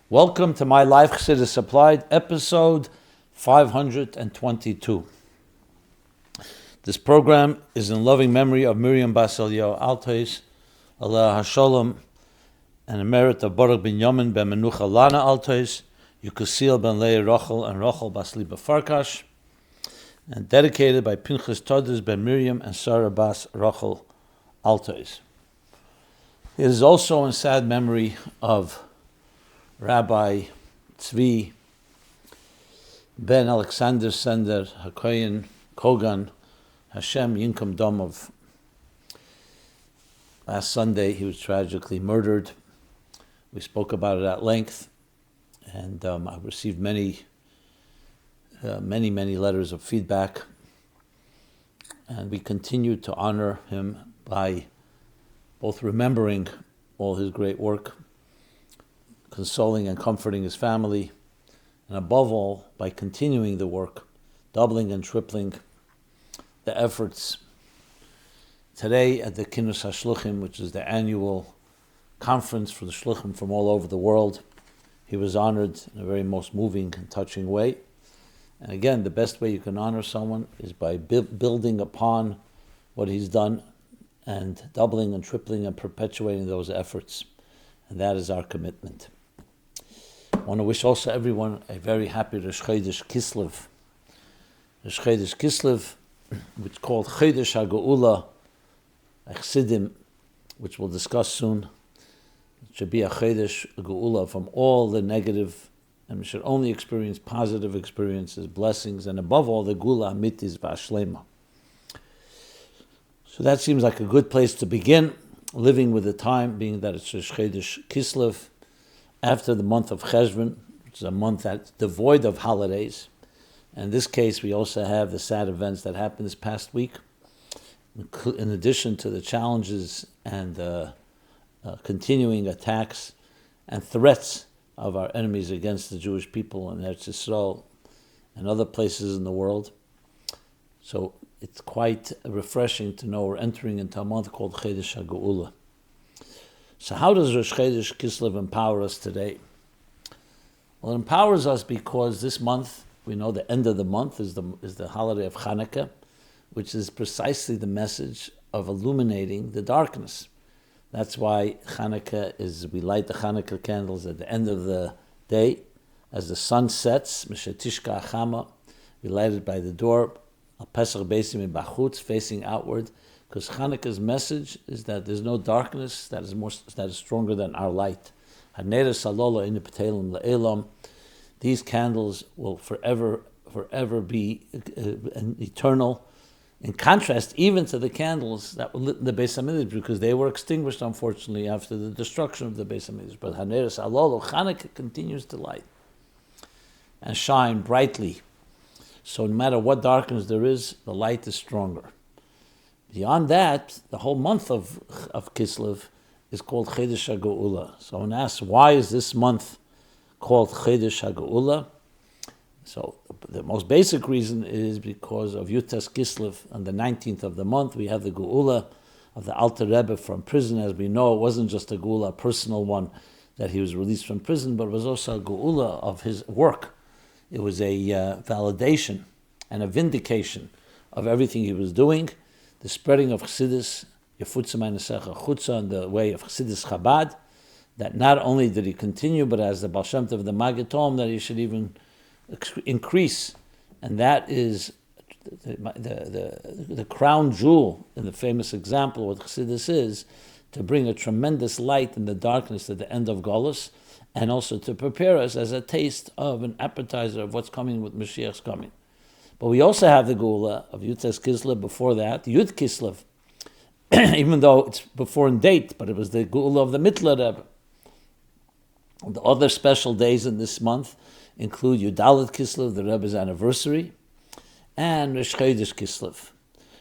Welcome to MyLife Chassidus Applied, episode 522. This program is in loving memory of Miriam Bas Eliyahu Altois, Aleh HaSholom, and in merit of Baruch ben Yamin ben Menucha Lana Altois, Yukusil ben Leah Rochel and Rochel Bas Liba Farkash, and dedicated by Pinchas Todes ben Miriam and Sarah Bas Rochel Altois. It is also in sad memory of Rabbi Tzvi ben Alexander Sender HaKoyen Kogan Hashem Yinkum Domov. Last Sunday he was tragically murdered. We spoke about it at length, and I received many letters of feedback, and we continue to honor him by both remembering all his great work, consoling and comforting his family, and above all, by continuing the work, doubling and tripling the efforts. Today at the Kinus HaShluchim, which is the annual conference for the Shluchim from all over the world, he was honored in a very most moving and touching way. And again, the best way you can honor someone is by building upon what he's done and doubling and tripling and perpetuating those efforts. And that is our commitment. I want to wish also everyone a very happy Rosh Chodesh Kislev. Rosh Chodesh Kislev, which is called Chodesh Ha'Geulah, Chassidim, which we'll discuss soon. It should be a Chodesh Ha'Geulah from all the negative, and we should only experience positive experiences, blessings, and above all, the Gula Amitis V'Ashlema. So that seems like a good place to begin, living with the time, being that it's Rosh Chodesh Kislev, after the month of Cheshvan, which is a month that's devoid of holidays. In this case, we also have the sad events that happened this past week, in addition to the challenges and continuing attacks and threats of our enemies against the Jewish people in Eretz Yisrael and other places in the world. So it's quite refreshing to know we're entering into a month called Chodesh Ha'Geulah. So how does Rosh Chodesh Kislev empower us today? Well, it empowers us because this month, we know the end of the month is the holiday of Chanukah, which is precisely the message of illuminating the darkness. That's why Chanukah we light the Chanukah candles at the end of the day. As the sun sets, Mishetishka Achama, we light it by the door, Al Pesach Beisim Bachutz, facing outward, because Chanukah's message is that there's no darkness that is stronger than our light. These candles will forever be eternal, in contrast even to the candles that were lit in the Beis HaMikdash, because they were extinguished, unfortunately, after the destruction of the Beis HaMikdash. But Chanukah continues to light and shine brightly. So no matter what darkness there is, the light is stronger. Beyond that, the whole month of Kislev is called Chodesh Ha'Geulah. So when asked, why is this month called Chodesh Ha'Geulah? So the most basic reason is because of Yutas Kislev. On the 19th of the month, we have the Geulah of the Alter Rebbe from prison. As we know, it wasn't just a Geulah, a personal one, that he was released from prison, but it was also a Geulah of his work. It was a validation and a vindication of everything he was doing. The spreading of Chassidus, Yefutza Ma'anesecha Chutza, in the way of Chassidus Chabad, that not only did he continue, but as the Baal Shem Tov of the Maggid told him, that he should even increase. And that is the crown jewel in the famous example of what Chassidus is, to bring a tremendous light in the darkness at the end of Golus, and also to prepare us as a taste of an appetizer of what's coming with Mashiach's coming. But we also have the Geulah of Yutas Kislev before that, Yud Kislev, even though it's before in date, but it was the Geulah of the Mittler Rebbe. The other special days in this month include Yudalit Kislev, the Rebbe's anniversary, and Rosh Chodesh Kislev.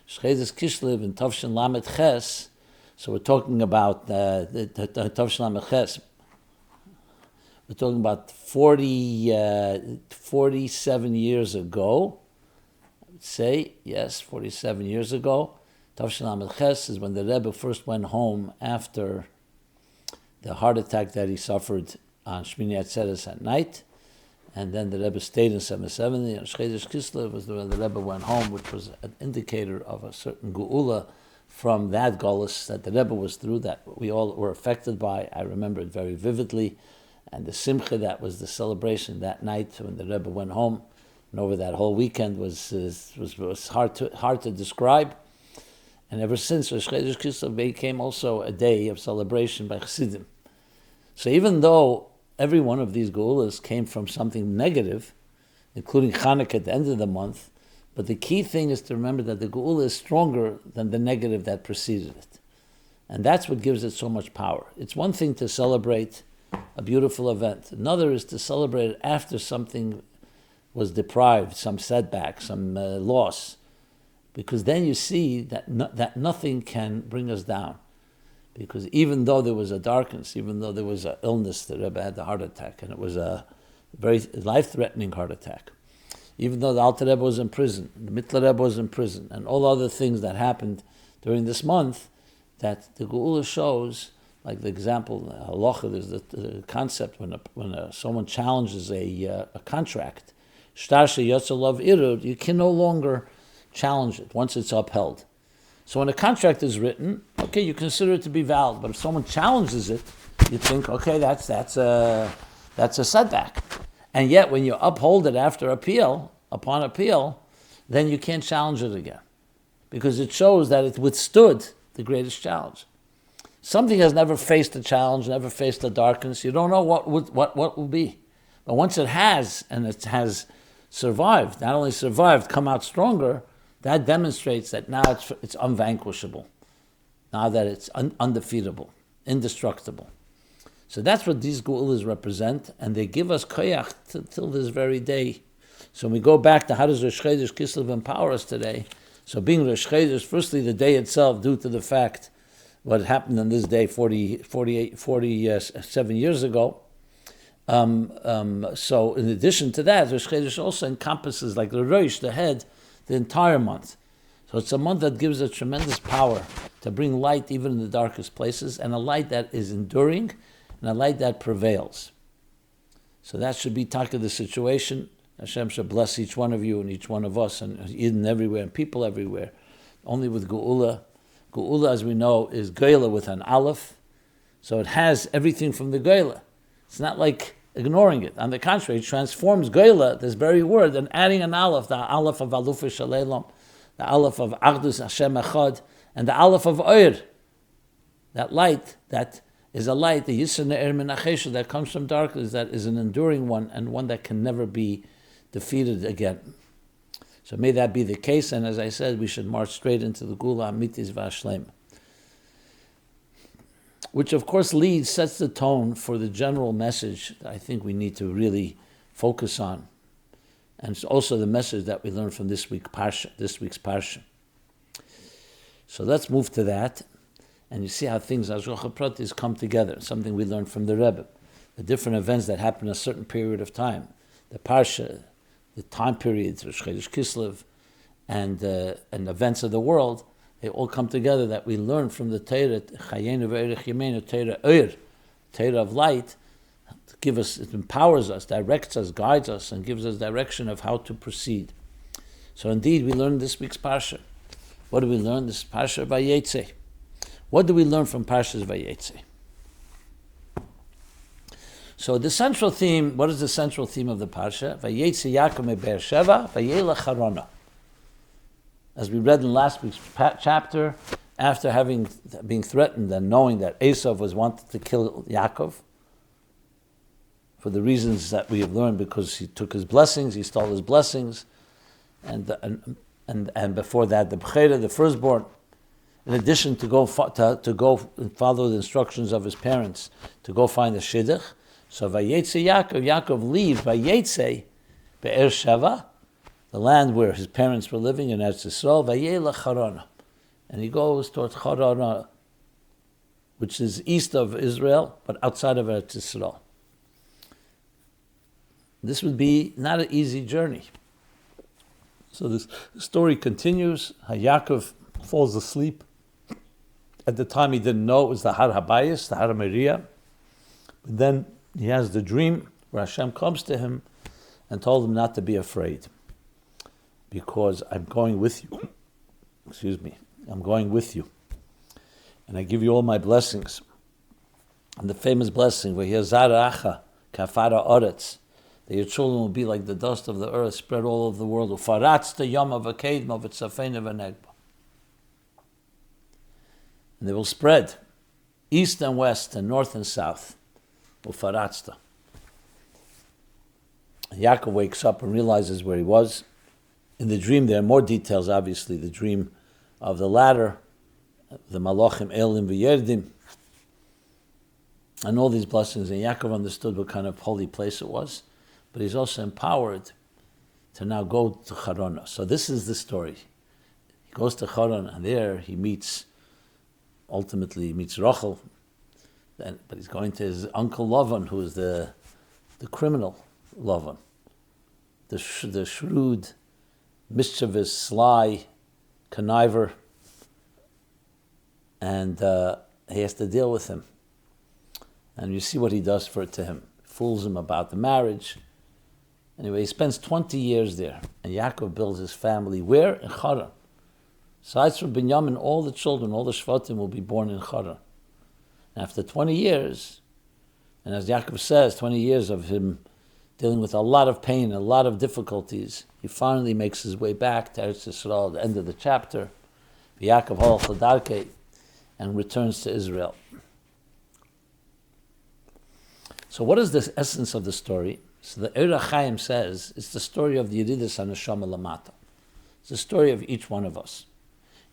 Rosh Chodesh Kislev in Tavshin Lamed Ches, so we're talking about the Tavshin Lamed Ches. We're talking about 47 years ago. I would say, yes, 47 years ago. Tavshin Lamed Ches is when the Rebbe first went home after the heart attack that he suffered on Shmini Atzeres at night, and then the Rebbe stayed in 770. And Chodesh Kislev was when the Rebbe went home, which was an indicator of a certain Geula from that Golus that the Rebbe was through, that we all were affected by. I remember it very vividly. And the Simcha, that was the celebration that night when the Rebbe went home, and over that whole weekend was hard to describe. And ever since, Rosh Chodesh Kislev became also a day of celebration by Chassidim. So even though every one of these Geulas came from something negative, including Chanukah at the end of the month, but the key thing is to remember that the Geula is stronger than the negative that preceded it. And that's what gives it so much power. It's one thing to celebrate a beautiful event. Another is to celebrate it after something was deprived, some setback, some loss. Because then you see that nothing can bring us down. Because even though there was a darkness, even though there was an illness, the Rebbe had the heart attack, and it was a very life-threatening heart attack. Even though the Alter Rebbe was in prison, the Mittler Rebbe was in prison, and all other things that happened during this month, that the Geula shows, like the example, halacha, there's the concept when someone challenges a contract, shtar sheyotza lav irud, you can no longer challenge it once it's upheld. So when a contract is written, okay, you consider it to be valid. But if someone challenges it, you think, okay, that's a setback. And yet, when you uphold it upon appeal, then you can't challenge it again, because it shows that it withstood the greatest challenge. Something has never faced a challenge, never faced a darkness. You don't know what will be. But once it has, and it has survived, not only survived, come out stronger, that demonstrates that now it's unvanquishable. Now that it's undefeatable, indestructible. So that's what these Geulas represent, and they give us koyach till this very day. So when we go back to how does Rosh Chodesh Kislev empower us today? So being Rosh Chodesh, firstly the day itself, due to the fact what happened on this day 47 years ago. So in addition to that, Rosh Chodesh also encompasses, like the Rosh, the head, the entire month. So it's a month that gives a tremendous power to bring light even in the darkest places, and a light that is enduring, and a light that prevails. So that should be taka the situation. Hashem should bless each one of you and each one of us, and Eden everywhere, and people everywhere. Only with Geula. Geula, as we know, is Geulah with an Aleph. So it has everything from the Geulah. It's not like ignoring it. On the contrary, it transforms Geulah, this very word, and adding an Aleph, the Aleph of Alufa Shalelom, the Aleph of Achdus Hashem Echad, and the Aleph of Oyer. That light, that is a light, the Yisr Ne'er Menachesha, that comes from darkness, that is an enduring one, and one that can never be defeated again. So may that be the case, and as I said, we should march straight into the Geula Amitis V'Ashlem, which of course sets the tone for the general message that I think we need to really focus on. And it's also the message that we learned from this week's Parsha. So let's move to that, and you see how things, Ashgacha Pratis, come together, something we learned from the Rebbe, the different events that happen in a certain period of time, the Parsha, the time periods, Rosh Chodesh Kislev, and events of the world, they all come together that we learn from the Torah, Chayenu V'Erech Yemenu, Torah Oyer, Torah of light, to give us, it empowers us, directs us, guides us, and gives us direction of how to proceed. So indeed, we learned this week's Parsha. What do we learn? This Parsha Vayeitzei. What do we learn from Parshas Vayeitzei? So the central theme, what is the central theme of the Parsha? Vayeitzei Yaakov me Be'er Sheva, Vayelech Charan. As we read in last week's chapter, after being threatened and knowing that Esav was wanted to kill Yaakov, for the reasons that we have learned, because he took his blessings, he stole his blessings, and before that the Bechera, the firstborn, in addition to go and follow the instructions of his parents, to go find the Shidduch. So Vayeitzei Yaakov leaves Vayeitzei Be'er Sheva, the land where his parents were living in Eretz Yisrael, Vayelech Charan, and he goes towards Charan, which is east of Israel, but outside of Eretz Yisrael. This would be not an easy journey. So this story continues. Yaakov falls asleep. At the time he didn't know it was the Har Habayis, the Har Moriah. But then he has the dream where Hashem comes to him and told him not to be afraid, because I'm going with you. I'm going with you. And I give you all my blessings. And the famous blessing where he has Zaracha, Kafara Oretz, that your children will be like the dust of the earth, spread all over the world. Ufaratz yom avakedma v'tzafein v'negba. And they will spread east and west and north and south. Ufaratzta. Yaakov wakes up and realizes where he was. In the dream, there are more details, obviously. The dream of the ladder, the Malachim Elim v'Yerdim, and all these blessings. And Yaakov understood what kind of holy place it was, but he's also empowered to now go to Charan. So this is the story. He goes to Charan, and there he ultimately meets Rachel, but he's going to his uncle Lavan, who is the criminal Lavan, the shrewd, mischievous, sly conniver, and he has to deal with him. And you see what he does to him. Fools him about the marriage. Anyway, he spends 20 years there, and Yaakov builds his family where? In Charan. Besides from Binyamin, all the children, all the Shvatim will be born in Charan. And after 20 years, and as Yaakov says, 20 years of him dealing with a lot of pain, a lot of difficulties, he finally makes his way back to Eretz Yisrael, the end of the chapter, Yaakov halach l'darkei, and returns to Israel. So what is the essence of the story? So the Eira Chaim says, it's the story of the Yeridas HaNeshama Lamata. It's the story of each one of us.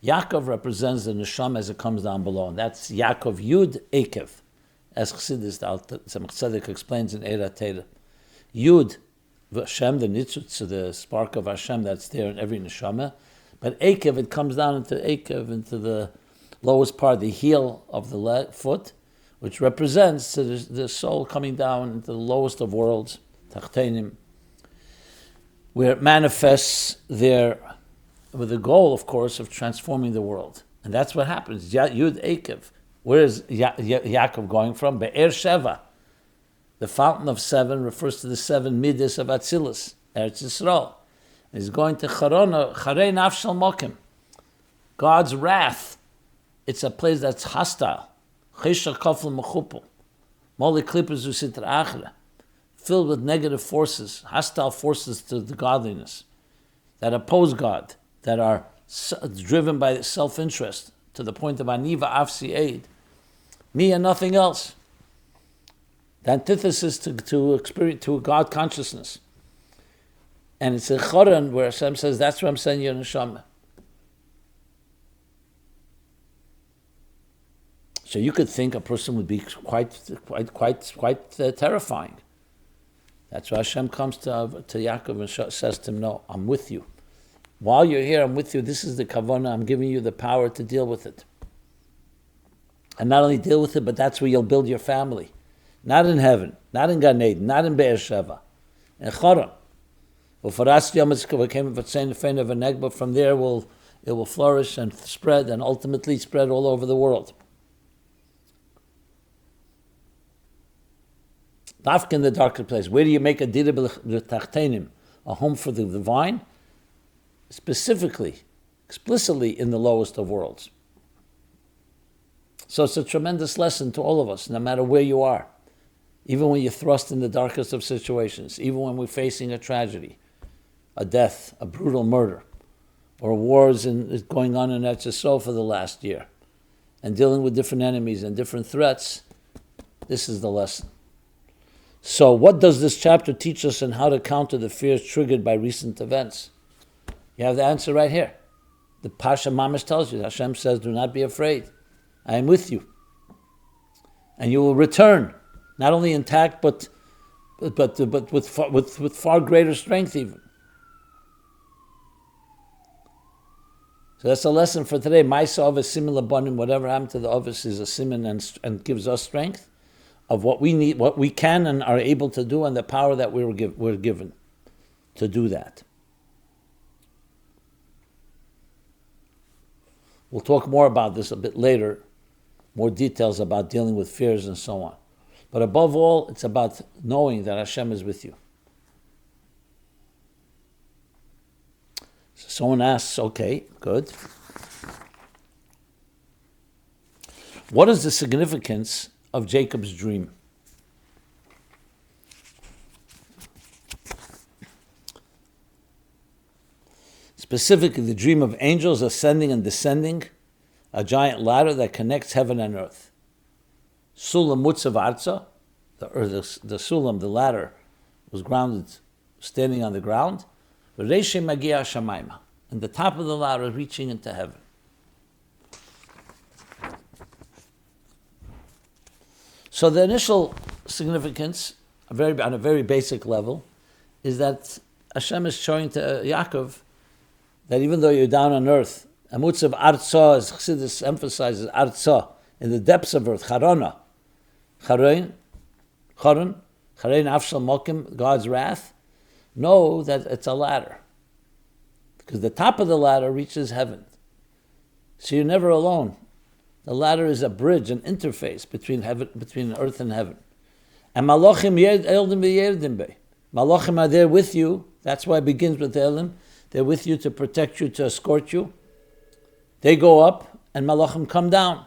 Yaakov represents the Neshama as it comes down below, and that's Yaakov Yud Ekev, as Chassidus Tzedek explains in Eira Teira. Yud, Hashem, the nitzutz, the spark of Hashem that's there in every neshama. But Ekev, it comes down into the lowest part, the heel of the foot, which represents the soul coming down into the lowest of worlds, Tachtenim, where it manifests there with the goal, of course, of transforming the world. And that's what happens. Yud Ekev. Where is Yaakov going from? Be'er Sheva. The fountain of seven refers to the seven midas of Atzilus, Eretz Yisrael. He's going to Charan Nafshal Mokim. God's wrath. It's a place that's hostile. Chesha Kofel Mechupel. Moli Klippers Usitra Achra. Filled with negative forces, hostile forces to the godliness, that oppose God, that are driven by self-interest to the point of Aniva Afsi Aid. Me and nothing else. The antithesis to God consciousness. And it's a Charan where Hashem says, that's where I'm sending you neshama. So you could think a person would be quite terrifying. That's why Hashem comes to Yaakov and says to him, no, I'm with you. While you're here, I'm with you. This is the kavanah. I'm giving you the power to deal with it. And not only deal with it, but that's where you'll build your family. Not in heaven, not in Gan Eden, not in Be'er Sheva, in Charan. From there it will flourish and spread, and ultimately spread all over the world. Dafka in the darker place. Where do you make a dira b'tachtenim, a home for the divine? Specifically, explicitly in the lowest of worlds. So it's a tremendous lesson to all of us, no matter where you are. Even when you're thrust in the darkest of situations, even when we're facing a tragedy, a death, a brutal murder, or wars going on in Eretz Yisrael for the last year, and dealing with different enemies and different threats, this is the lesson. So what does this chapter teach us on how to counter the fears triggered by recent events? You have the answer right here. The Parsha Mamash tells you, Hashem says, do not be afraid. I am with you. And you will return, not only intact, but with far greater strength even. So that's a lesson for today. Ma'isa Ovis similar bonim, whatever happened to the Ovis is a siman and gives us strength of what we need, what we can and are able to do, and the power that we're given to do that. We'll talk more about this a bit later, more details about dealing with fears and so on. But above all, it's about knowing that Hashem is with you. So someone asks, okay, good. What is the significance of Jacob's dream? Specifically, the dream of angels ascending and descending, a giant ladder that connects heaven and earth. Sulam mutzav arza, the sulam, the ladder, was grounded, standing on the ground. V'reishe magia shamayma, and the top of the ladder reaching into heaven. So the initial significance, on a very basic level, is that Hashem is showing to Yaakov that even though you're down on earth, Amutz of Arza, as Chassidus emphasizes, Arza, in the depths of earth, Charan, Afshal Mokim, God's wrath, know that it's a ladder. Because the top of the ladder reaches heaven. So you're never alone. The ladder is a bridge, an interface between earth and heaven. And Malachim Malachim are there with you. That's why it begins with Elim. They're with you to protect you, to escort you. They go up, and Malachim come down.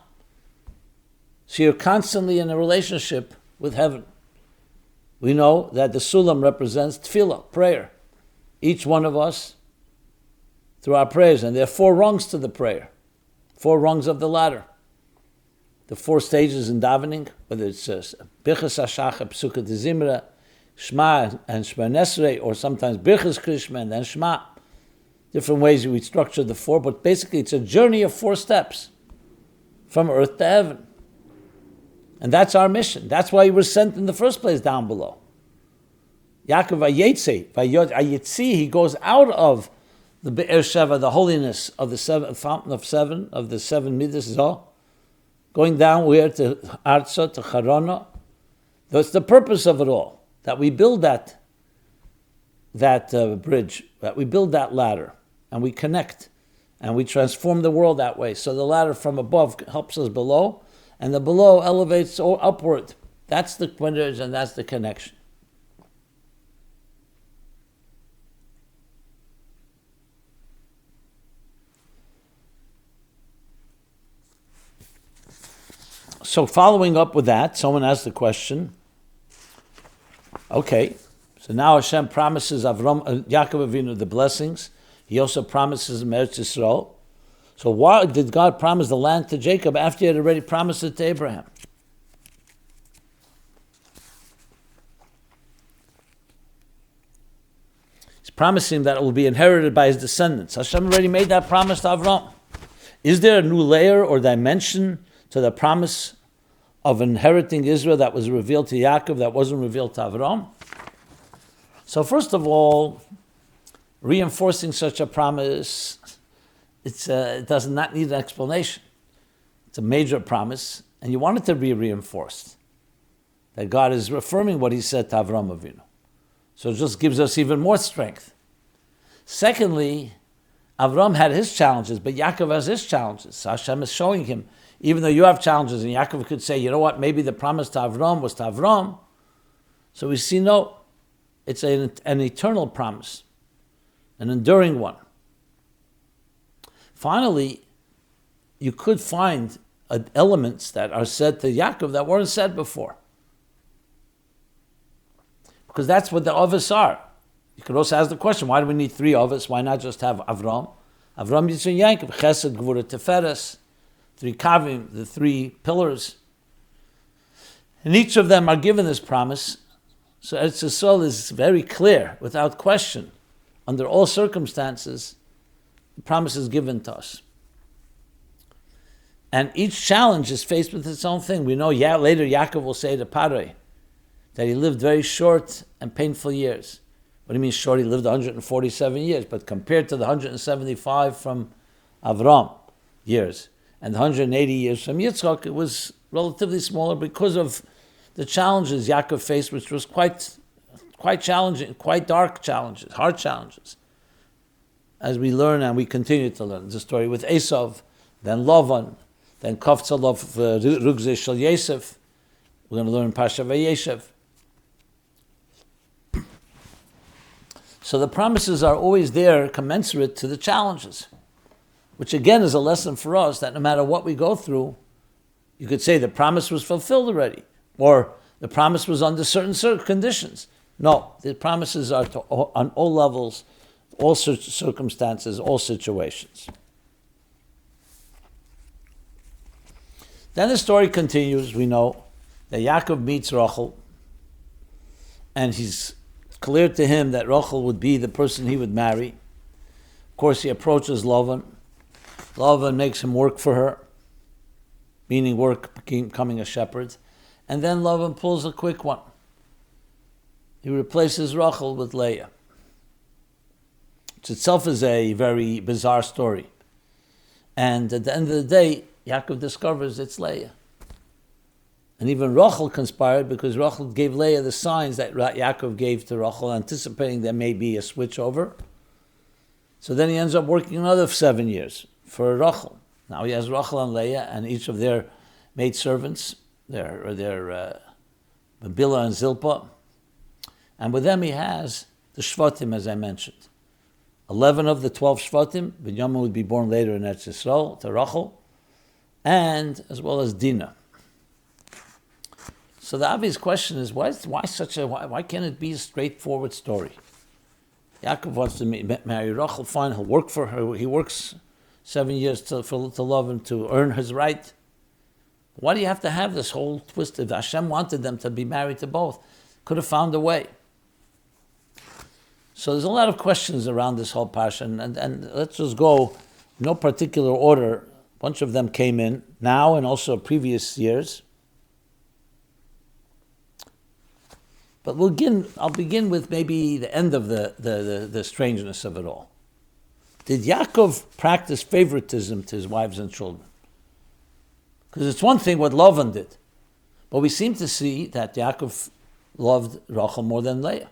So you're constantly in a relationship with heaven. We know that the Sulam represents tefillah, prayer. Each one of us, through our prayers, and there are 4 rungs to the prayer, 4 rungs of the ladder. The 4 stages in davening, whether it's Birchas HaShachar, Psukat Zimra, Shema and Shema Nesrei, or sometimes Birchas Krishma and then Shema. Different ways we structure the 4, but basically it's a journey of 4 steps from earth to heaven. And that's our mission. That's why we were sent in the first place down below. Yaakov Vayeitzei, he goes out of the Be'er Sheva, the holiness of the fountain of 7, of the 7 midas Zoh, going down where to Arza, to Charan. That's the purpose of it all, that we build that bridge, that we build that ladder, and we connect, and we transform the world that way. So the ladder from above helps us below, and the below elevates upward. That's the bridge, and that's the connection. So following up with that, someone asked the question, okay, so now Hashem promises Yaakov Avinu the blessings. He also promises him Eretz Yisrael. So why did God promise the land to Jacob after he had already promised it to Abraham? He's promising that it will be inherited by his descendants. Hashem already made that promise to Avram. Is there a new layer or dimension to the promise of inheriting Israel that was revealed to Yaakov that wasn't revealed to Avram? So first of all, reinforcing such a promise, it does not need an explanation. It's a major promise, and you want it to be reinforced. That God is affirming what he said to Avram Avinu. So it just gives us even more strength. Secondly, Avram had his challenges, but Yaakov has his challenges. So Hashem is showing him, even though you have challenges, and Yaakov could say, you know what, maybe the promise to Avram was to Avram. So we see, no, it's an eternal promise, an enduring one. Finally, you could find elements that are said to Yaakov that weren't said before. Because that's what the Avos are. You could also ask the question, why do we need 3 Avos? Why not just have Avram? Avram, Yitzchak, Yaakov, Chesed, Gvura, Teferes, 3 Kavim, the 3 pillars. And each of them are given this promise. So Eretz Yisrael is very clear, without question, under all circumstances, the promise is given to us. And each challenge is faced with its own thing. We know later Yaakov will say to Paroi that he lived very short and painful years. What do you mean short? He lived 147 years, but compared to the 175 from Avram years and the 180 years from Yitzchak, it was relatively smaller because of the challenges Yaakov faced, which was quite challenging, quite dark challenges, hard challenges. As we learn and we continue to learn. The story with Esav, then Lavan, then Kovtzel of Rugzei Shel Yosef, We're going to learn Parshas Vayeitzei. So the promises are always there, commensurate to the challenges, which again is a lesson for us that no matter what we go through, you could say the promise was fulfilled already, or the promise was under certain conditions. No, the promises are on all levels, all circumstances, all situations. Then the story continues. We know that Yaakov meets Rachel, and he's clear to him that Rachel would be the person he would marry. Of course, he approaches Lavan. Lavan makes him work for her, meaning work, becoming a shepherd. And then Lavan pulls a quick one. He replaces Rachel with Leah, which itself is a very bizarre story. And at the end of the day, Yaakov discovers it's Leah. And even Rachel conspired because Rachel gave Leah the signs that Yaakov gave to Rachel, anticipating there may be a switch over. So then he ends up working another 7 years for Rachel. Now he has Rachel and Leah and each of their maidservants, their Bila and Zilpah. And with them he has the Shvatim, as I mentioned. 11 of the 12 Shvatim, Binyamin would be born later in Eretz Yisrael, to Rachel, and as well as Dina. So the obvious question is, why can't it be a straightforward story? Yaakov wants to marry Rachel, fine, he'll work for her. He works 7 years to love him, to earn his right. Why do you have to have this whole twist? If Hashem wanted them to be married to both, could have found a way. So there's a lot of questions around this whole parsha, and let's just go in no particular order. A bunch of them came in now and also previous years. But I'll begin with maybe the end of the strangeness of it all. Did Yaakov practice favoritism to his wives and children? Because it's one thing what Lavan did, but we seem to see that Yaakov loved Rachel more than Leah.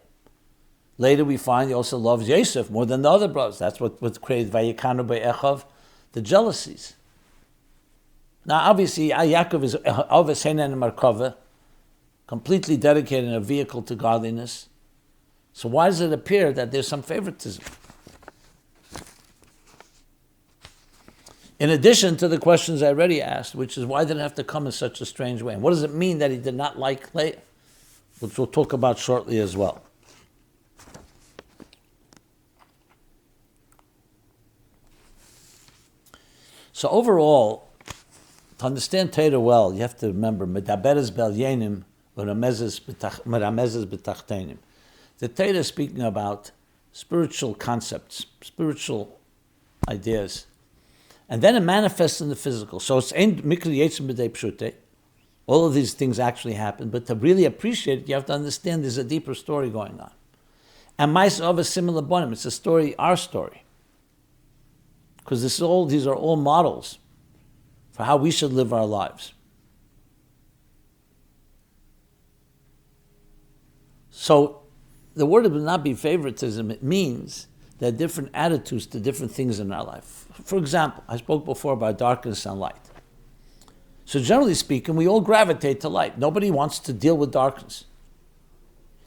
Later we find he also loves Yosef more than the other brothers. That's what created Vayikanu Be'echav, the jealousies. Now obviously Yaakov is Aves Heinen Markava, completely dedicated in a vehicle to godliness. So why does it appear that there's some favoritism? In addition to the questions I already asked, which is why did it have to come in such a strange way? And what does it mean that he did not like Leah? Which we'll talk about shortly as well. So overall, to understand Torah well, you have to remember, Medaberes bel yenim v'ramezes b'tachtenim. The Torah is speaking about spiritual concepts, spiritual ideas, and then it manifests in the physical. So it's mikri yetzim b'dei pshute. All of these things actually happen, but to really appreciate it, you have to understand there's a deeper story going on. And mais of a similar bonim. It's a story, our story, because these are all models for how we should live our lives. So the word would not be favoritism. It means there are different attitudes to different things in our life. For example, I spoke before about darkness and light. So generally speaking, we all gravitate to light. Nobody wants to deal with darkness.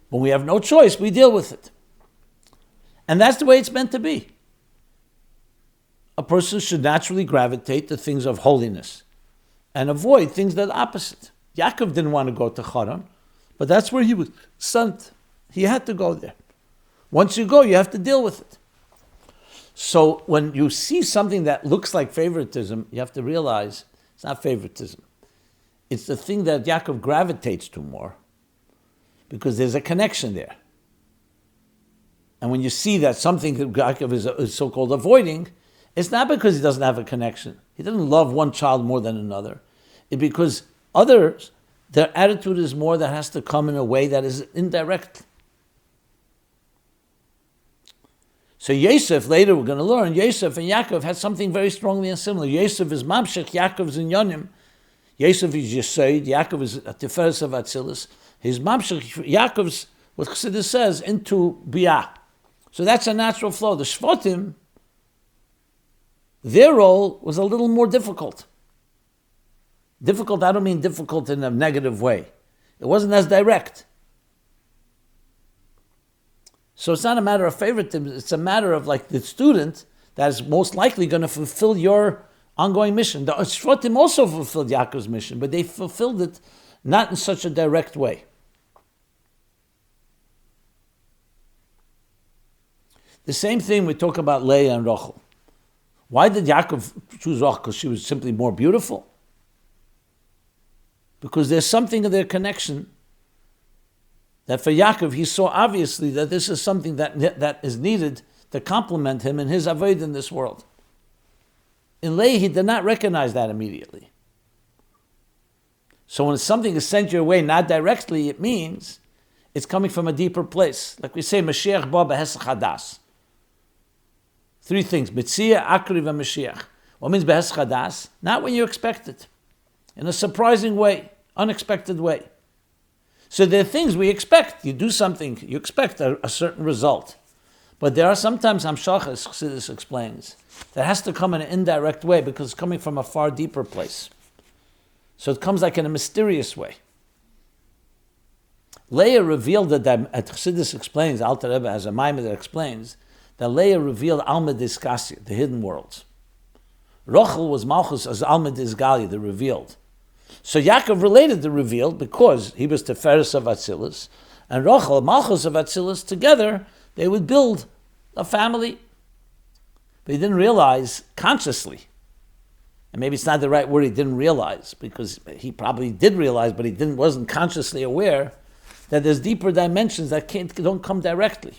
When we have no choice, we deal with it. And that's the way it's meant to be. A person should naturally gravitate to things of holiness and avoid things that are opposite. Yaakov didn't want to go to Charan, but that's where he was sent. He had to go there. Once you go, you have to deal with it. So when you see something that looks like favoritism, you have to realize it's not favoritism. It's the thing that Yaakov gravitates to more because there's a connection there. And when you see that something that Yaakov is so-called avoiding, it's not because he doesn't have a connection. He doesn't love one child more than another. It's because others, their attitude is more that has to come in a way that is indirect. So Yosef, later we're going to learn, Yosef and Yaakov had something very strongly and similar. Yosef is Mamshech, Yaakov's in Yonim. Yosef is Yesod, Yaakov is Tiferes of Atzilus. His Mamshech, Yaakov's, what Chassidus says, into Biyah. So that's a natural flow. The Shvatim, their role was a little more difficult. Difficult, I don't mean difficult in a negative way. It wasn't as direct. So it's not a matter of favoritism, it's a matter of like the student that is most likely going to fulfill your ongoing mission. The Shvatim also fulfilled Yaakov's mission, but they fulfilled it not in such a direct way. The same thing we talk about Leah and Rachel. Why did Yaakov choose Rachel? Because she was simply more beautiful? Because there's something in their connection that for Yaakov, he saw obviously that this is something that is needed to complement him in his avodah in this world. In Leah, he did not recognize that immediately. So when something is sent your way, not directly, it means it's coming from a deeper place. Like we say, Mashiach ba b'hesach hadas. 3 things, Mitzia, Akriv, and Mashiach. What means b'hesach hadas? Not when you expect it. In a surprising way, unexpected way. So there are things we expect. You do something, you expect a certain result. But there are sometimes, Hamshachas, Chassidus explains, that has to come in an indirect way because it's coming from a far deeper place. So it comes like in a mysterious way. Leah revealed that Chassidus explains, Alter Rebbe has a Maimon that explains, that Leah revealed Alma Diskasya, the hidden worlds. Rachel was Malchus as Alma Disgalia, the revealed. So Yaakov related the revealed because he was Teferes of Atzilus, and Rachel, Malchus of Atzilus, together they would build a family. But he didn't realize consciously, and maybe it's not the right word, he didn't realize, because he probably did realize, but he wasn't consciously aware that there's deeper dimensions that don't come directly.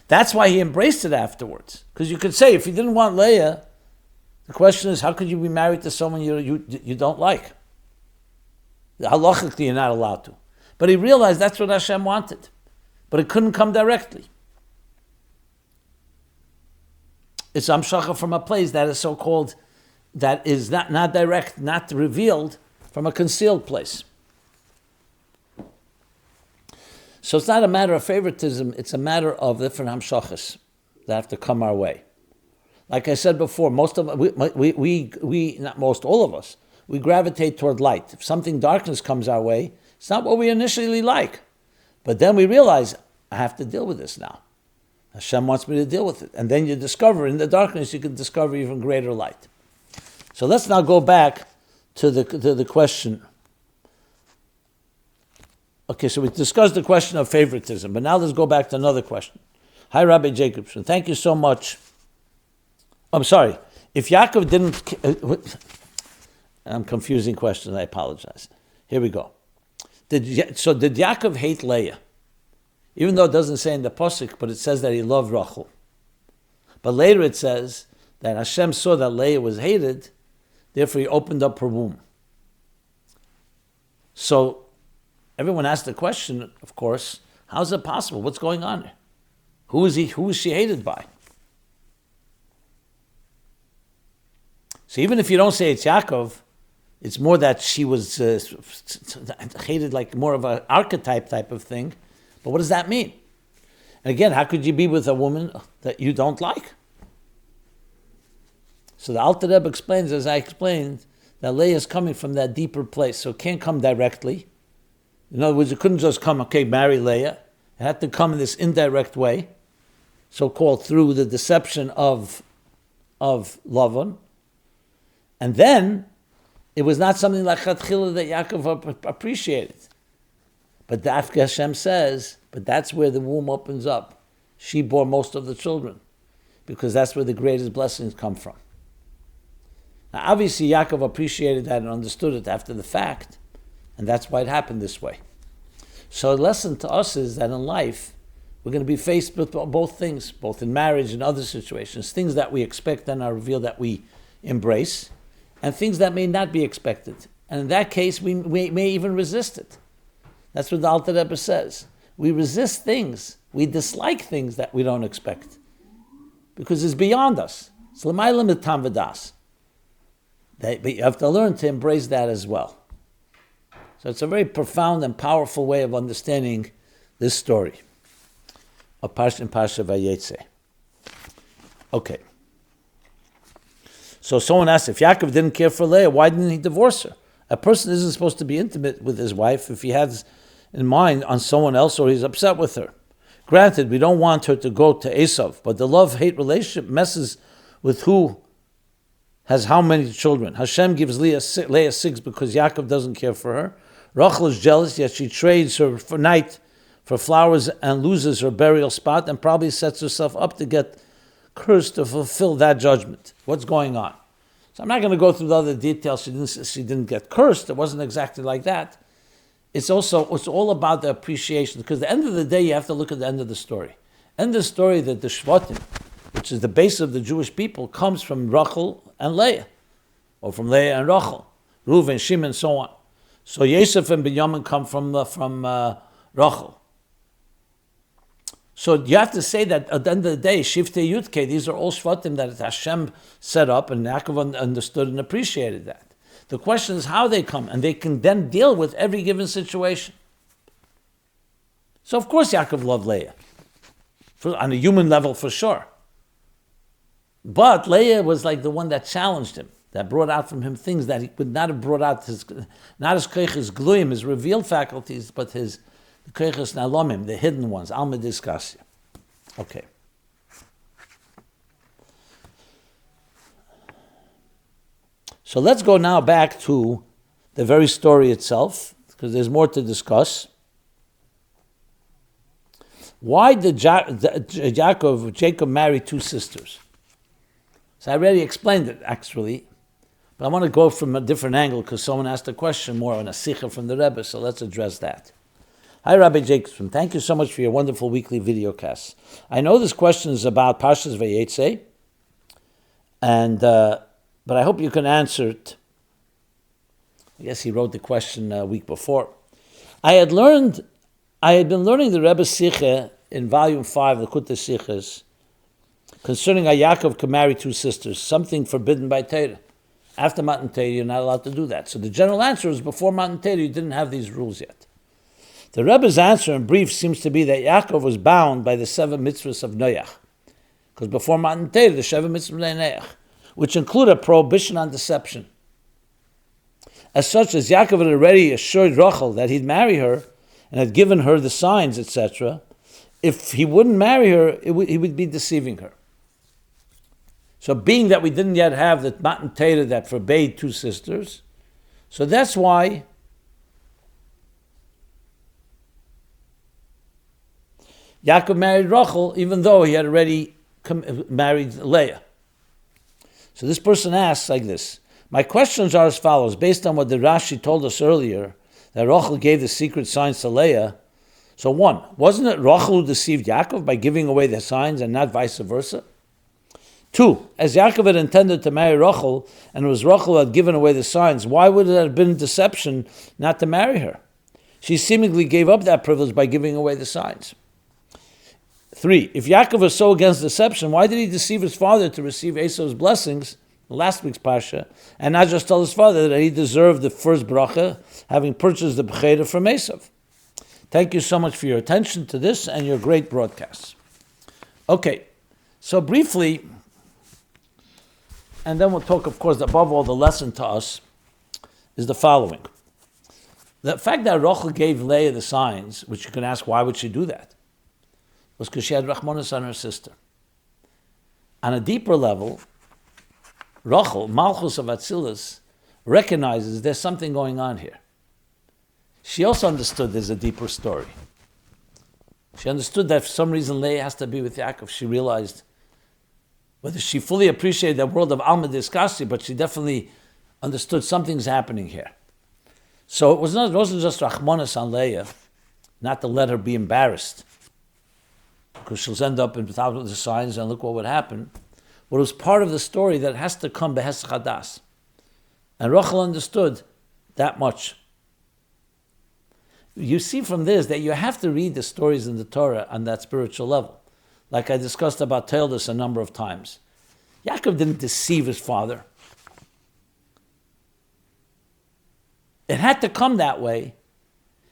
That's why he embraced it afterwards. Because you could say, if you didn't want Leah, the question is, how could you be married to someone you don't like? Halachically, you're not allowed to. But he realized that's what Hashem wanted. But it couldn't come directly. It's Amshacha from a place that is so-called, that is not direct, not revealed, from a concealed place. So it's not a matter of favoritism, it's a matter of different Hamshachas that have to come our way. Like I said before, most of we not most, all of us, we gravitate toward light. If something darkness comes our way, it's not what we initially like. But then we realize, I have to deal with this now. Hashem wants me to deal with it. And then you discover, in the darkness, you can discover even greater light. So let's now go back to the question. Okay, so we discussed the question of favoritism, but now let's go back to another question. Hi, Rabbi Jacobson. Thank you so much. I'm sorry. If Yaakov didn't... I'm confusing questions, I apologize. Here we go. Did Yaakov hate Leah? Even though it doesn't say in the Pasuk, but it says that he loved Rachel. But later it says that Hashem saw that Leah was hated, therefore he opened up her womb. So everyone asked the question, of course, how is it possible? What's going on here? Who is she hated by? So even if you don't say it's Yaakov, it's more that she was hated like more of an archetype type of thing. But what does that mean? And again, how could you be with a woman that you don't like? So the Alter Rebbe explains, as I explained, that Leah is coming from that deeper place, so it can't come directly. In other words, it couldn't just come, okay, marry Leah. It had to come in this indirect way, so-called through the deception of Lavan. And then, it was not something like Chatchila that Yaakov appreciated. But Dafka Hashem says, but that's where the womb opens up. She bore most of the children, because that's where the greatest blessings come from. Now, obviously, Yaakov appreciated that and understood it after the fact, and that's why it happened this way. So the lesson to us is that in life, we're going to be faced with both things, both in marriage and other situations, things that we expect and are revealed that we embrace, and things that may not be expected. And in that case, we may even resist it. That's what the Alter Rebbe says. We resist things. We dislike things that we don't expect. Because it's beyond us. It's l'mayla mitam v'das. But you have to learn to embrace that as well. So it's a very profound and powerful way of understanding this story of Parshas Vayeitzei. Okay. So someone asked, if Yaakov didn't care for Leah, why didn't he divorce her? A person isn't supposed to be intimate with his wife if he has in mind on someone else or he's upset with her. Granted, we don't want her to go to Esav, but the love-hate relationship messes with who has how many children. Hashem gives Leah 6 because Yaakov doesn't care for her. Rachel is jealous, yet she trades her for night for flowers and loses her burial spot and probably sets herself up to get cursed to fulfill that judgment. What's going on? So I'm not going to go through the other details. She didn't get cursed. It wasn't exactly like that. It's all about the appreciation, because at the end of the day, you have to look at the end of the story. End of the story that the Shvatim, which is the base of the Jewish people, comes from Rachel and Leah, or from Leah and Rachel, Reuven, Shimon, and so on. So Yosef and Binyamin come from Rachel. So you have to say that at the end of the day, Shiftei Yudke, these are all Shvatim that Hashem set up, and Yaakov understood and appreciated that. The question is how they come, and they can then deal with every given situation. So of course Yaakov loved Leah, on a human level for sure. But Leah was like the one that challenged him, that brought out from him things that he would not have brought out, not his koiches gluyim, his revealed faculties, but his koiches nalomim, the hidden ones, alma diskasya. Okay. So let's go now back to the very story itself, because there's more to discuss. Why did Jacob marry 2 sisters? So I already explained it, actually, but I want to go from a different angle because someone asked a question more on a sikha from the Rebbe, so let's address that. Hi, Rabbi Jacobson. Thank you so much for your wonderful weekly video cast. I know this question is about Parshas Vayeitzei, but I hope you can answer it. I guess he wrote the question a week before. I had been learning the Rebbe's Sikha in volume 5, the Likutei Sichos, concerning how Yaakov could marry 2 sisters, something forbidden by Torah. After Matan Torah, you're not allowed to do that. So the general answer is before Matan Torah, you didn't have these rules yet. The Rebbe's answer in brief seems to be that Yaakov was bound by the 7 mitzvahs of Noach. Because before Matan Torah, the 7 mitzvahs of Noach, which include a prohibition on deception. As such, as Yaakov had already assured Rachel that he'd marry her and had given her the signs, etc., if he wouldn't marry her, he would be deceiving her. So being that we didn't yet have the Matan Torah that forbade 2 sisters, so that's why Yaakov married Rachel, even though he had already married Leah. So this person asks like this: my questions are as follows, based on what the Rashi told us earlier, that Rachel gave the secret signs to Leah. So 1, wasn't it Rachel who deceived Yaakov by giving away the signs and not vice versa? 2, as Yaakov had intended to marry Rachel, and it was Rachel who had given away the signs, why would it have been deception not to marry her? She seemingly gave up that privilege by giving away the signs. 3, if Yaakov was so against deception, why did he deceive his father to receive Esau's blessings, last week's Parsha, and not just tell his father that he deserved the first bracha, having purchased the bechera from Esau? Thank you so much for your attention to this and your great broadcasts. Okay, so briefly, and then we'll talk, of course, above all, the lesson to us is the following. The fact that Rachel gave Leah the signs, which you can ask, why would she do that? Was because she had Rachmanis on her sister. On a deeper level, Rachel, Malchus of Atzilus, recognizes there's something going on here. She also understood there's a deeper story. She understood that for some reason Leah has to be with Yaakov. She realized, whether she fully appreciated the world of Alma Diskasi, but she definitely understood something's happening here. So it wasn't just Rachmanis on Leah, not to let her be embarrassed, because she'll end up without the signs and look what would happen. But it was part of the story that has to come behes chadas. And Rachel understood that much. You see from this that you have to read the stories in the Torah on that spiritual level. Like I discussed about Teldus a number of times. Yaakov didn't deceive his father. It had to come that way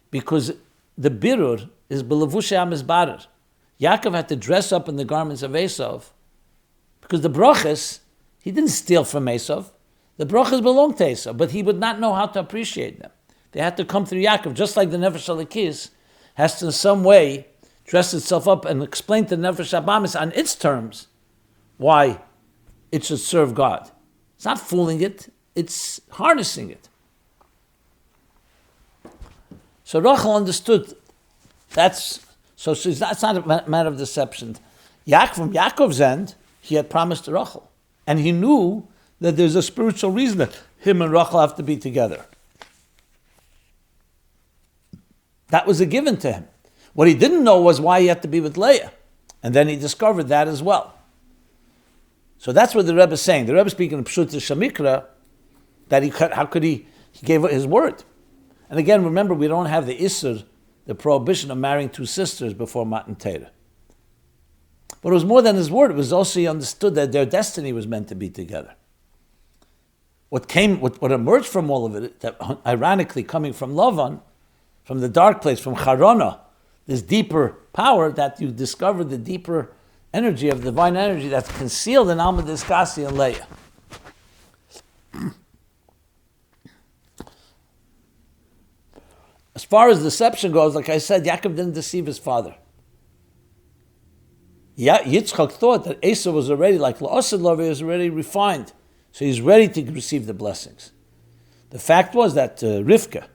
because the birur is belavushe amizbarer. Yaakov had to dress up in the garments of Esau because the brachas, he didn't steal from Esau. The The brachas belong to Esau, but he would not know how to appreciate them. They had to come through Yaakov, just like the Nefesh Elikis has to in some way dress itself up and explain to Nefesh Abamis on its terms why it should serve God. It's not fooling it, it's harnessing it. So Rachel understood it's not a matter of deception. From Yaakov's end, he had promised to Rachel. And he knew that there's a spiritual reason that him and Rachel have to be together. That was a given to him. What he didn't know was why he had to be with Leah. And then he discovered that as well. So that's what the Rebbe is saying. The Rebbe is speaking of Pshut Shamikra, that he gave his word. And again, remember, we don't have the Isser, the prohibition of marrying two sisters before Matan Torah. But it was more than his word. It was also he understood that their destiny was meant to be together. What emerged from all of it, that ironically coming from Lavan, from the dark place, from Charan, this deeper power, that you discover the deeper energy of divine energy that's concealed in Alma Diskasi and Leah. As far as deception goes, like I said, Yaakov didn't deceive his father. Yitzchak thought that Esau was already, like La'asad Lavi, was already refined. So he's ready to receive the blessings. The fact was that Rivka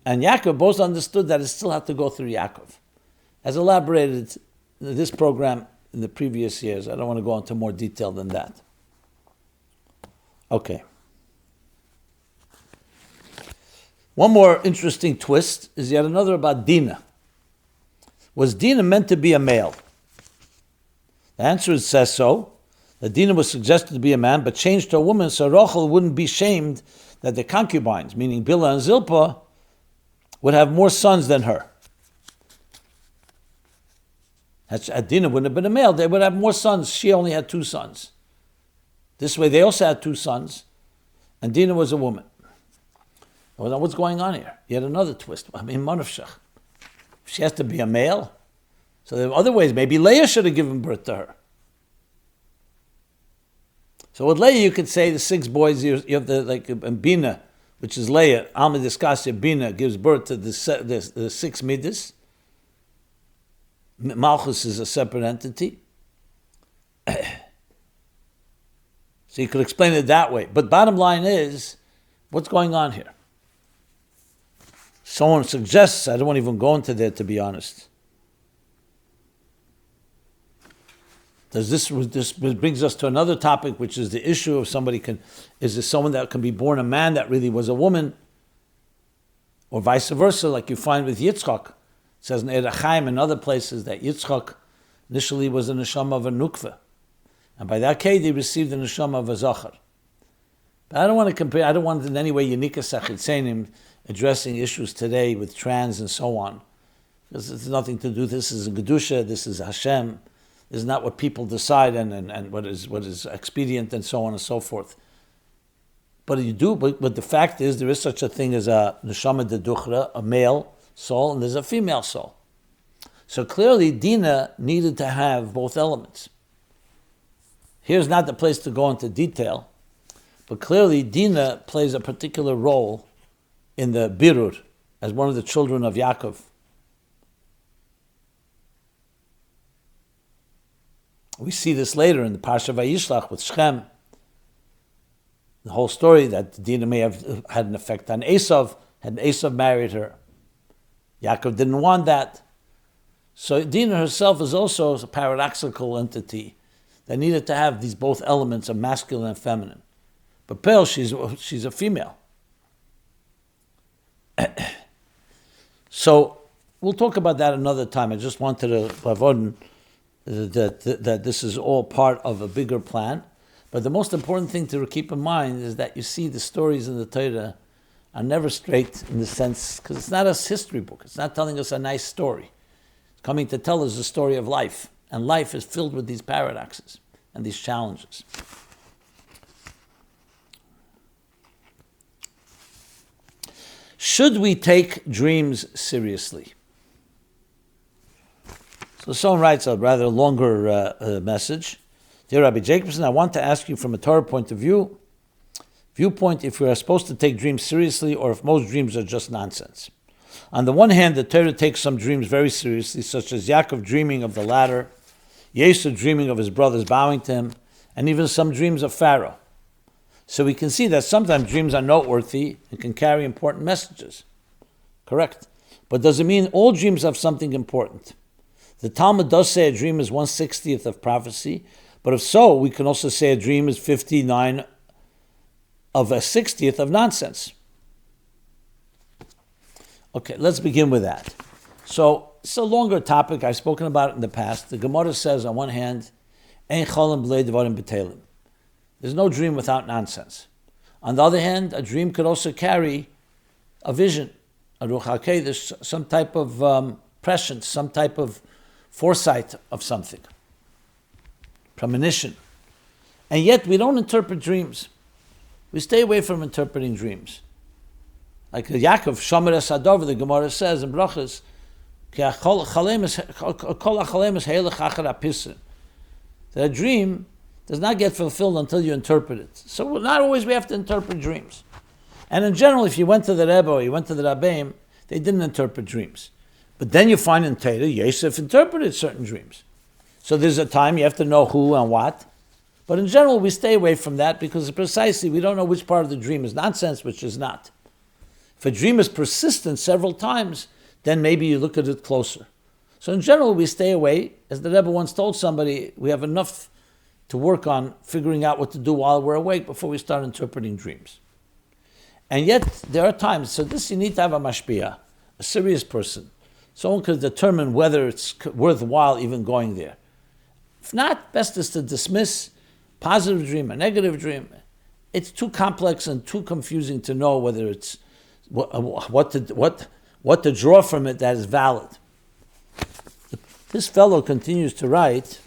and Yaakov both understood that it still had to go through Yaakov. As elaborated in this program in the previous years, I don't want to go into more detail than that. Okay. One more interesting twist is yet another about Dina. Was Dina meant to be a male? The answer says so. That Dina was suggested to be a man, but changed to a woman so Rachel wouldn't be shamed that the concubines, meaning Bilhah and Zilpah, would have more sons than her. Dina wouldn't have been a male, they would have more sons. She only had 2 sons. This way they also had 2 sons, and Dina was a woman. Well, now what's going on here? Yet another twist. I mean, Manavshach. She has to be a male. So there are other ways. Maybe Leah should have given birth to her. So with Leah, you could say the 6 boys, you have Bina, which is Leah, Alma Diskasya, Bina, gives birth to the 6 Midas. Malchus is a separate entity. So you could explain it that way. But bottom line is, what's going on here? Someone suggests, I don't want to even go into that, to be honest. This brings us to another topic, which is the issue of is this someone that can be born a man that really was a woman, or vice versa, like you find with Yitzchak. It says in Erechayim and other places that Yitzchak initially was a neshama of a nukva, and by that case he received the neshama of a zachar. But I don't want to compare. I don't want in any way Yenika Sachitzenim addressing issues today with trans and so on, because it's nothing to do. This is a Gedusha. This is Hashem. This is not what people decide and what is expedient and so on and so forth. But the fact is there is such a thing as a neshama de duchra, a male soul, and there's a female soul. So clearly Dina needed to have both elements. Here's not the place to go into detail, but clearly Dina plays a particular role in the birur as one of the children of Yaakov. We see this later in the Parsha Vayishlach with Shechem. The whole story that Dina may have had an effect on Esav, had Esav married her. Yaakov didn't want that. So Dina herself is also a paradoxical entity that needed to have these both elements of masculine and feminine. But Pel, she's a female. So we'll talk about that another time. I just wanted to avoid that this is all part of a bigger plan. But the most important thing to keep in mind is that you see the stories in the Torah are never straight in the sense, because it's not a history book. It's not telling us a nice story. It's coming to tell us the story of life. And life is filled with these paradoxes and these challenges. Should we take dreams seriously? So someone writes a rather longer message. Dear Rabbi Jacobson, I want to ask you from a Torah point of view, viewpoint if we are supposed to take dreams seriously or if most dreams are just nonsense. On the one hand, the Torah takes some dreams very seriously, such as Yaakov dreaming of the ladder, Yosef dreaming of his brothers bowing to him, and even some dreams of Pharaoh. So we can see that sometimes dreams are noteworthy and can carry important messages. Correct. But does it mean all dreams have something important? The Talmud does say a dream is 1/60th of prophecy, but if so, we can also say a dream is 59 of a 60th of nonsense. Okay, let's begin with that. So it's a longer topic. I've spoken about it in the past. The Gemara says, on one hand, Ein cholim b'lei devarim b'teilim. There's no dream without nonsense. On the other hand, a dream could also carry a vision, a ruach hakodesh, some type of prescience, some type of foresight of something, premonition. And yet we don't interpret dreams. We stay away from interpreting dreams. Like Yaakov, Shomer Esadov, the Gemara says in Brachas, that a dream does not get fulfilled until you interpret it. So not always we have to interpret dreams. And in general, if you went to the Rebbe or you went to the Rabbeim, they didn't interpret dreams. But then you find in Torah, Yosef interpreted certain dreams. So there's a time you have to know who and what. But in general, we stay away from that because precisely we don't know which part of the dream is nonsense, which is not. If a dream is persistent several times, then maybe you look at it closer. So in general, we stay away. As the Rebbe once told somebody, we have enough to work on figuring out what to do while we're awake before we start interpreting dreams. And yet, there are times, so this you need to have a mashpia, a serious person. Someone could determine whether it's worthwhile even going there. If not, best is to dismiss positive dream, a negative dream. It's too complex and too confusing to know whether it's what to draw from it that is valid. This fellow continues to write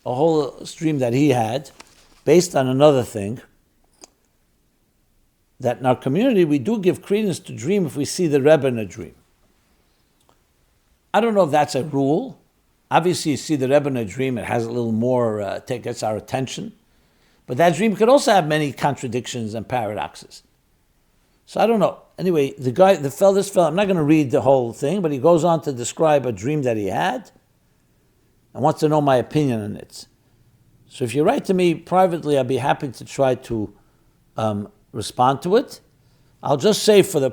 a whole stream that he had based on another thing, that in our community we do give credence to dream if we see the Rebbe in a dream. I don't know if that's a rule. Obviously, you see the Rebbe in a dream, it has a little more, gets our attention. But that dream could also have many contradictions and paradoxes. So I don't know. Anyway, this fellow, I'm not going to read the whole thing, but he goes on to describe a dream that he had and wants to know my opinion on it. So if you write to me privately, I'd be happy to try to respond to it. I'll just say for the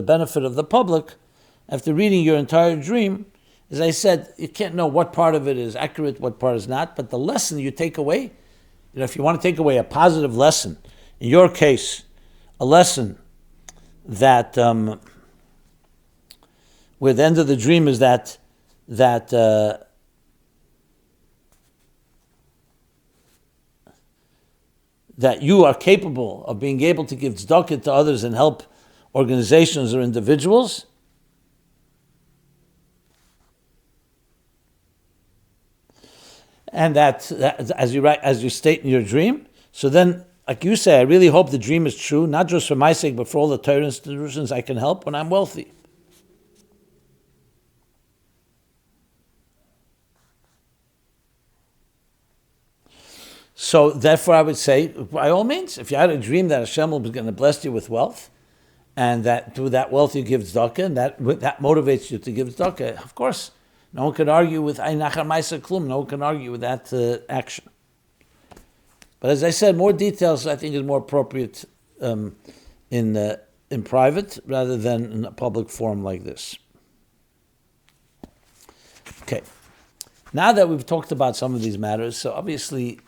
benefit of the public, after reading your entire dream, as I said, you can't know what part of it is accurate, what part is not, but the lesson you take away, if you want to take away a positive lesson, in your case, a lesson that where the end of the dream is that you are capable of being able to give tzedakah to others and help organizations or individuals, and that as you state in your dream, so then, like you say, I really hope the dream is true, not just for my sake, but for all the Torah institutions I can help when I'm wealthy. So therefore I would say, by all means, if you had a dream that Hashem was going to bless you with wealth, and that through that wealth you give tzedakah, and that motivates you to give tzedakah, of course, no one can argue with Ein Nachar Ma'aser Klum, no one can argue with that action. But as I said, more details I think is more appropriate in private rather than in a public forum like this. Okay, now that we've talked about some of these matters, so obviously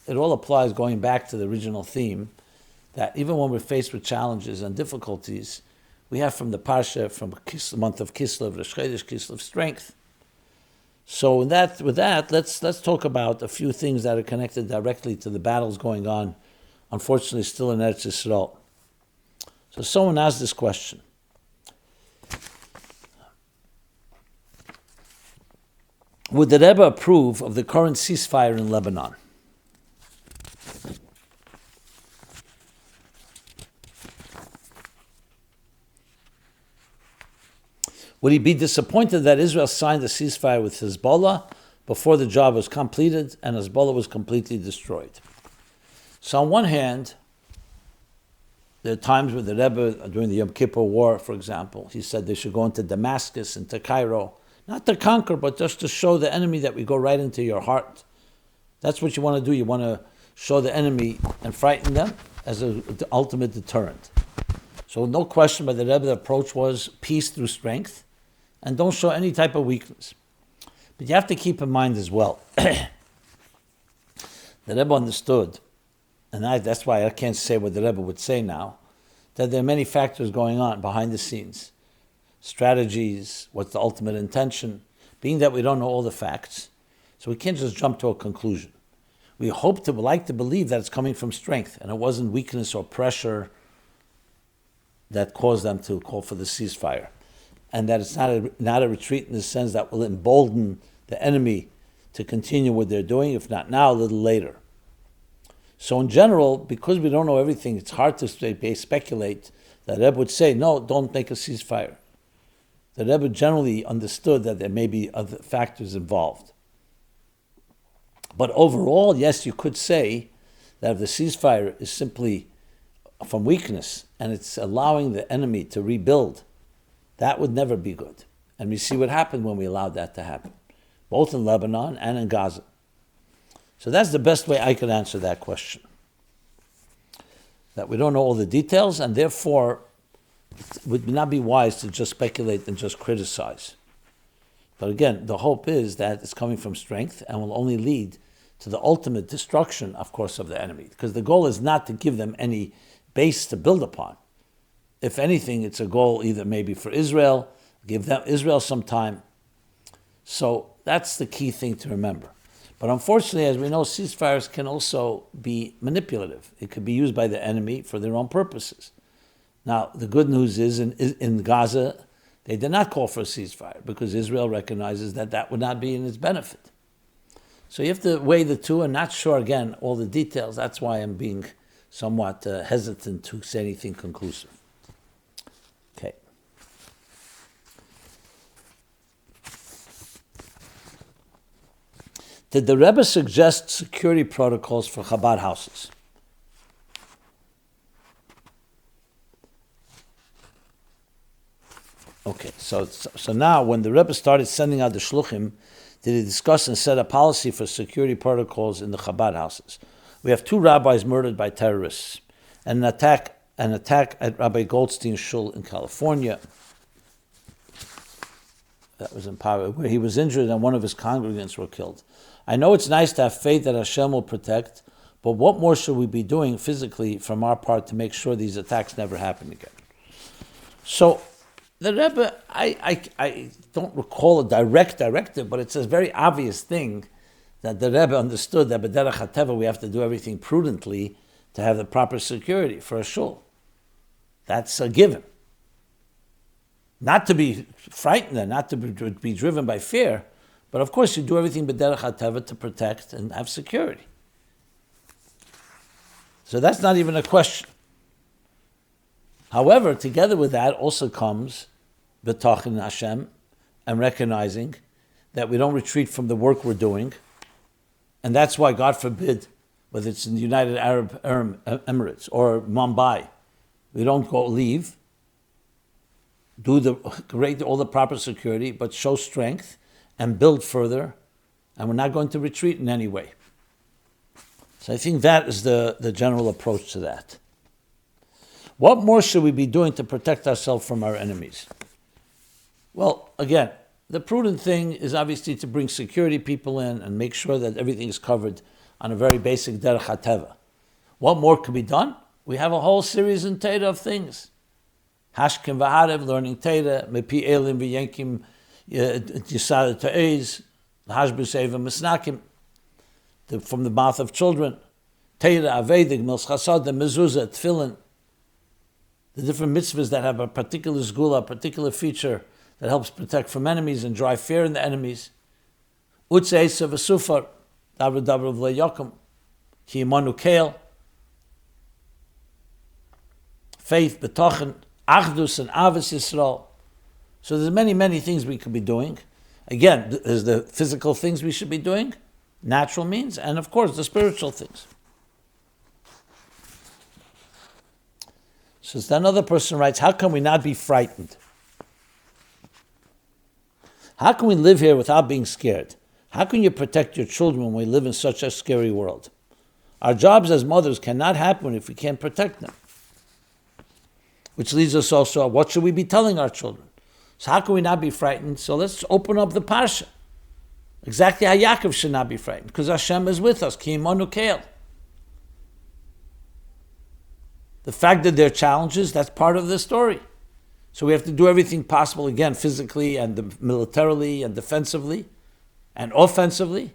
it all applies going back to the original theme, that even when we're faced with challenges and difficulties, we have from the Parsha, from the month of Kislev, Rosh Chodesh Kislev, strength. So with that, let's talk about a few things that are connected directly to the battles going on, unfortunately still in Eretz Yisrael. So someone asked this question. Would the Rebbe approve of the current ceasefire in Lebanon? Would he be disappointed that Israel signed a ceasefire with Hezbollah before the job was completed and Hezbollah was completely destroyed? So on one hand, There are times where the Rebbe, during the Yom Kippur War, for example, he said they should go into Damascus, into Cairo, not to conquer, but just to show the enemy that we go right into your heart. That's what you want to do. You want to show the enemy and frighten them as the ultimate deterrent. So no question, but the Rebbe, the approach was peace through strength, and don't show any type of weakness. But you have to keep in mind as well, the Rebbe understood, and that's why I can't say what the Rebbe would say now, that there are many factors going on behind the scenes. Strategies, what's the ultimate intention, being that we don't know all the facts, so we can't just jump to a conclusion. We like to believe that it's coming from strength, and it wasn't weakness or pressure that caused them to call for the ceasefire, and that it's not a retreat in the sense that will embolden the enemy to continue what they're doing, if not now, a little later. So in general, because we don't know everything, it's hard to speculate. The Rebbe would say, no, don't make a ceasefire. The Rebbe generally understood that there may be other factors involved. But overall, yes, you could say that if the ceasefire is simply from weakness and it's allowing the enemy to rebuild, that would never be good. And we see what happened when we allowed that to happen, both in Lebanon and in Gaza. So that's the best way I could answer that question. That we don't know all the details, and therefore it would not be wise to just speculate and just criticize. But again, the hope is that it's coming from strength and will only lead to the ultimate destruction, of course, of the enemy. Because the goal is not to give them any base to build upon. If anything, it's a goal either maybe for Israel, give them Israel some time. So that's the key thing to remember. But unfortunately, as we know, ceasefires can also be manipulative. It could be used by the enemy for their own purposes. Now, the good news is in Gaza, they did not call for a ceasefire because Israel recognizes that that would not be in its benefit. So you have to weigh the two, and not sure, again, all the details. That's why I'm being somewhat hesitant to say anything conclusive. Okay. Did the Rebbe suggest security protocols for Chabad houses? Okay, so now when the Rebbe started sending out the shluchim, did he discuss and set a policy for security protocols in the Chabad houses? We have 2 rabbis murdered by terrorists, and an attack at Rabbi Goldstein's shul in California. That was in Power, where he was injured and one of his congregants were killed. I know it's nice to have faith that Hashem will protect, but what more should we be doing physically from our part to make sure these attacks never happen again? So the Rebbe, I don't recall a direct directive, but it's a very obvious thing that the Rebbe understood that b'derech hateva we have to do everything prudently to have the proper security for a shul. That's a given. Not to be frightened and not to be driven by fear, but of course you do everything b'derech hateva to protect and have security. So that's not even a question. However, together with that also comes b'tachin Hashem and recognizing that we don't retreat from the work we're doing, and that's why, God forbid, whether it's in the United Arab Emirates or Mumbai, we don't leave, create all the proper security, but show strength and build further, and we're not going to retreat in any way. So I think that is the general approach to that. What more should we be doing to protect ourselves from our enemies? Well, again, the prudent thing is obviously to bring security people in and make sure that everything is covered on a very basic derech hateva. What more could be done? We have a whole series in Torah of things. Hashkim v'harev, learning Torah, mepi elim v'yenkim yisad ta'ez, hashbus eva misnakim, from the mouth of children, Torah, Avedig, Mils Chasad, Mezuzah, Tefillin, the different mitzvahs that have a particular sgula, a particular feature that helps protect from enemies and drive fear in the enemies. Utzei Esav Asufar, Davra Davra V'Leyakum, Ki Imanu Keil, faith, betochen, achdus, and avos Yisrael. So there's many, many things we could be doing. Again, there's the physical things we should be doing, natural means, and of course the spiritual things. So another person writes, how can we not be frightened? How can we live here without being scared? How can you protect your children when we live in such a scary world? Our jobs as mothers cannot happen if we can't protect them. Which leads us also, what should we be telling our children? So how can we not be frightened? So let's open up the Parsha. Exactly how Yaakov should not be frightened, because Hashem is with us. Ki imanu keil. The fact that there are challenges, that's part of the story. So we have to do everything possible, again, physically and militarily and defensively and offensively,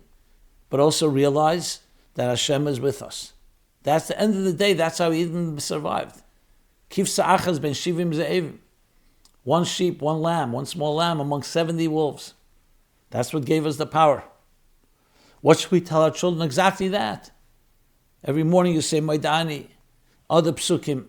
but also realize that Hashem is with us. That's the end of the day. That's how Eden survived. Kifsa achas ben shivim ze'evim. One sheep, one lamb, one small lamb among 70 wolves. That's what gave us the power. What should we tell our children? Exactly that. Every morning you say, Maidani, other psukim,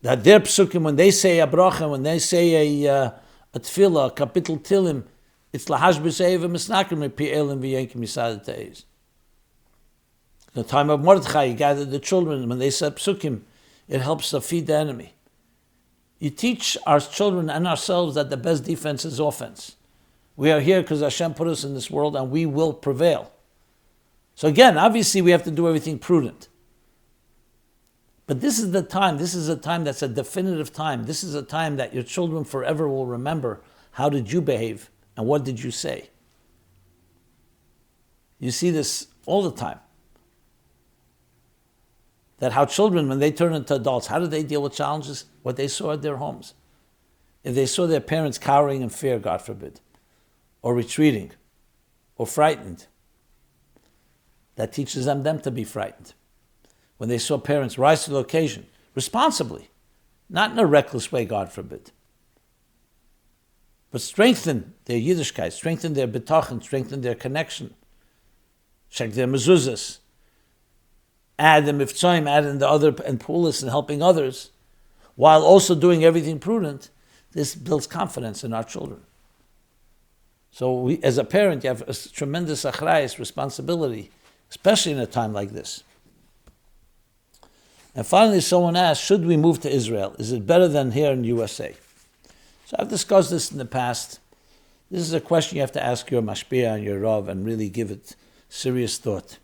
that their psukim, when they say a bracha, when they say a tefillah, a kapitel tilim, it's lahash b'seiv v'misnakim repi'elim v'yenkim yisad te'ez. In the time of Mordechai, you gather the children, when they say psukim, it helps to feed the enemy. You teach our children and ourselves that the best defense is offense. We are here because Hashem put us in this world and we will prevail. So again, obviously we have to do everything prudent. But this is a time that's a definitive time. This is a time that your children forever will remember. How did you behave and what did you say? You see this all the time. That how children, when they turn into adults, how do they deal with challenges? What they saw at their homes. If they saw their parents cowering in fear, God forbid, or retreating, or frightened, that teaches them to be frightened. When they saw parents rise to the occasion, responsibly, not in a reckless way, God forbid, but strengthen their Yiddishkeit, strengthen their bitachon, strengthen their connection, check their mezuzahs, add the miftzayim, add in the other and pulis and helping others, while also doing everything prudent. This builds confidence in our children. So we, as a parent, you have a tremendous achrayus, responsibility, especially in a time like this. And finally, someone asked, should we move to Israel? Is it better than here in USA? So I've discussed this in the past. This is a question you have to ask your mashpia and your rav and really give it serious thought.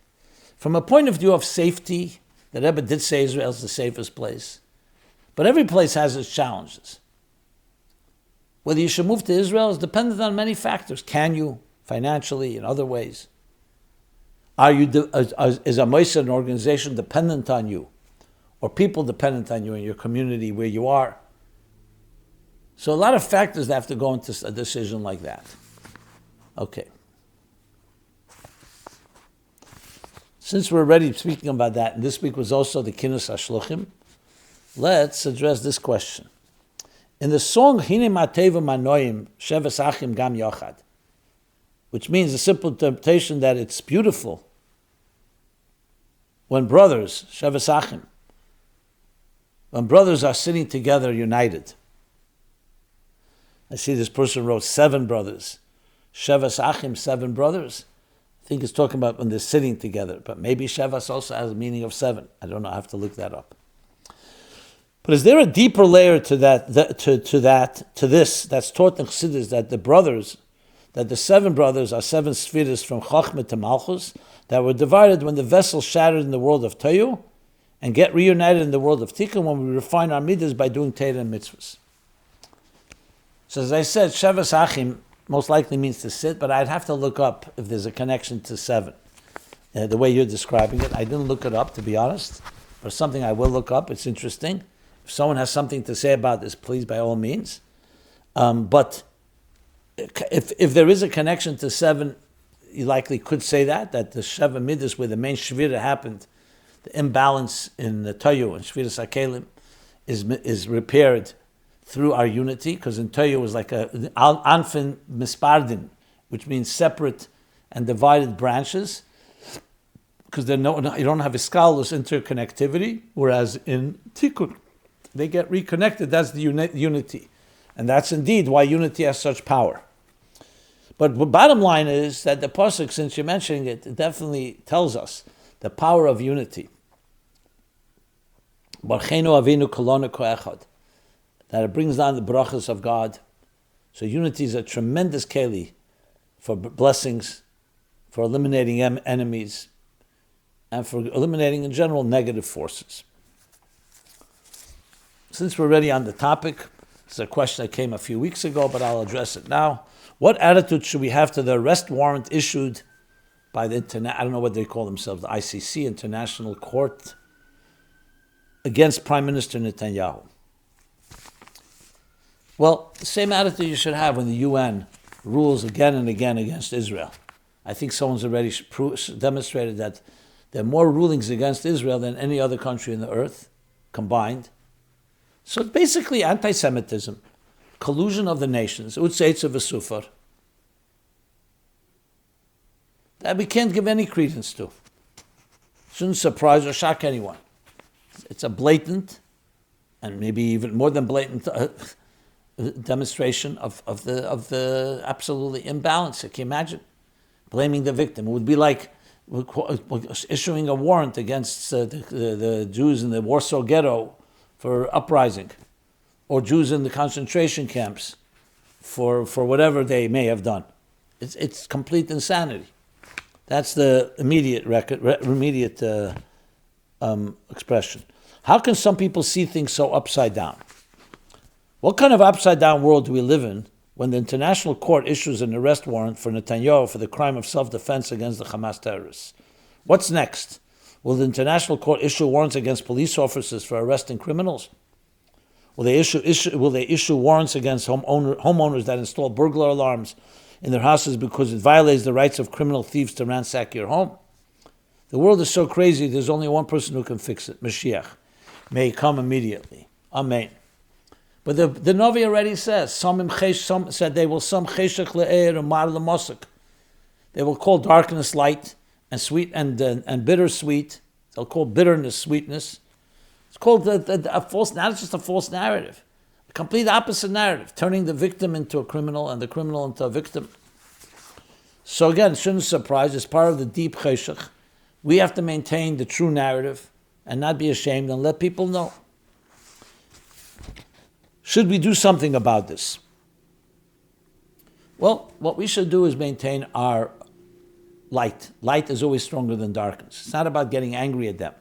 From a point of view of safety, the Rebbe did say Israel is the safest place. But every place has its challenges. Whether you should move to Israel is dependent on many factors. Can you? Financially, in other ways. Is a Mossad, an organization, dependent on you? Or people dependent on you in your community where you are? So a lot of factors that have to go into a decision like that. Okay. Since we're already speaking about that, and this week was also the Kinus HaShluchim, let's address this question. In the song Hine Mateva Manoim Sheves Achim Gam Yochad, which means a simple interpretation that it's beautiful when brothers, Sheves Achim, when brothers are sitting together united. I see this person wrote 7 brothers. Sheves Achim, 7 brothers. I think it's talking about when they're sitting together, but maybe Shevas also has a meaning of 7. I don't know, I have to look that up. But is there a deeper layer to this that's taught in Chassidus, that the 7 brothers are 7 spheres from Chochmah to Malchus that were divided when the vessel shattered in the world of Toyu and get reunited in the world of Tikkun when we refine our midas by doing Torah and mitzvahs. So as I said, Sheves Achim most likely means to sit, but I'd have to look up if there's a connection to 7. The way you're describing it, I didn't look it up, to be honest, but it's something I will look up. It's interesting. If someone has something to say about this, please, by all means. But if there is a connection to 7, you likely could say that the Sheva Midas, where the main Shvira happened, the imbalance in the Toyu and Shviras HaKelim is repaired through our unity, because in Torah it was like a anfin mispardin, which means separate and divided branches, because you don't have iskalus interconnectivity, whereas in Tikkun they get reconnected. That's the unity, and that's indeed why unity has such power. But the bottom line is that the pasuk, since you're mentioning it, it definitely tells us the power of unity. Barchenu Avinu Kolonu Koechad, that it brings down the brachas of God. So unity is a tremendous keli for blessings, for eliminating enemies, and for eliminating in general negative forces. Since we're already on the topic, it's a question that came a few weeks ago, but I'll address it now. What attitude should we have to the arrest warrant issued by the I don't know what they call themselves, the ICC, International Court, against Prime Minister Netanyahu? Well, the same attitude you should have when the UN rules again and again against Israel. I think someone's already demonstrated that there are more rulings against Israel than any other country in the earth combined. So it's basically anti-Semitism, collusion of the nations, utzeitze v'sufar, that we can't give any credence to. Shouldn't surprise or shock anyone. It's a blatant, and maybe even more than blatant, demonstration of the absolutely imbalance. Can you imagine? Blaming the victim. It would be like issuing a warrant against the Jews in the Warsaw Ghetto for uprising, or Jews in the concentration camps for whatever they may have done. It's complete insanity. That's the immediate expression. How can some people see things so upside down? What kind of upside down world do we live in when the International Court issues an arrest warrant for Netanyahu for the crime of self-defense against the Hamas terrorists? What's next? Will the International Court issue warrants against police officers for arresting criminals? Will they issue warrants against homeowners that install burglar alarms in their houses because it violates the rights of criminal thieves to ransack your home? The world is so crazy, there's only one person who can fix it, Mashiach. May he come immediately. Amen. But the Novi already says, some said they will cheshech le'er and mar l'mosek. They will call darkness light and sweet and bitter sweet. They'll call bitterness sweetness. It's called a false, not just a false narrative, a complete opposite narrative, turning the victim into a criminal and the criminal into a victim. So again, it shouldn't surprise, it's part of the deep cheshech. We have to maintain the true narrative and not be ashamed and let people know. Should we do something about this? Well, what we should do is maintain our light. Light is always stronger than darkness. It's not about getting angry at them.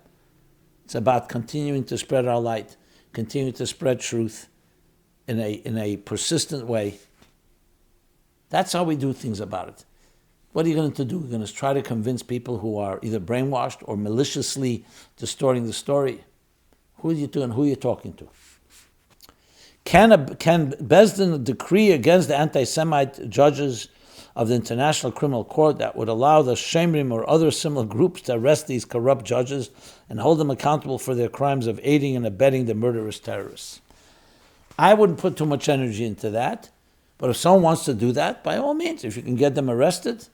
It's about continuing to spread our light, continuing to spread truth in a persistent way. That's how we do things about it. What are you going to do? You're going to try to convince people who are either brainwashed or maliciously distorting the story. Who are you doing? Who are you talking to? Can Beis Din decree against the anti-Semite judges of the International Criminal Court that would allow the Shemrim or other similar groups to arrest these corrupt judges and hold them accountable for their crimes of aiding and abetting the murderous terrorists? I wouldn't put too much energy into that, but if someone wants to do that, by all means, if you can get them arrested,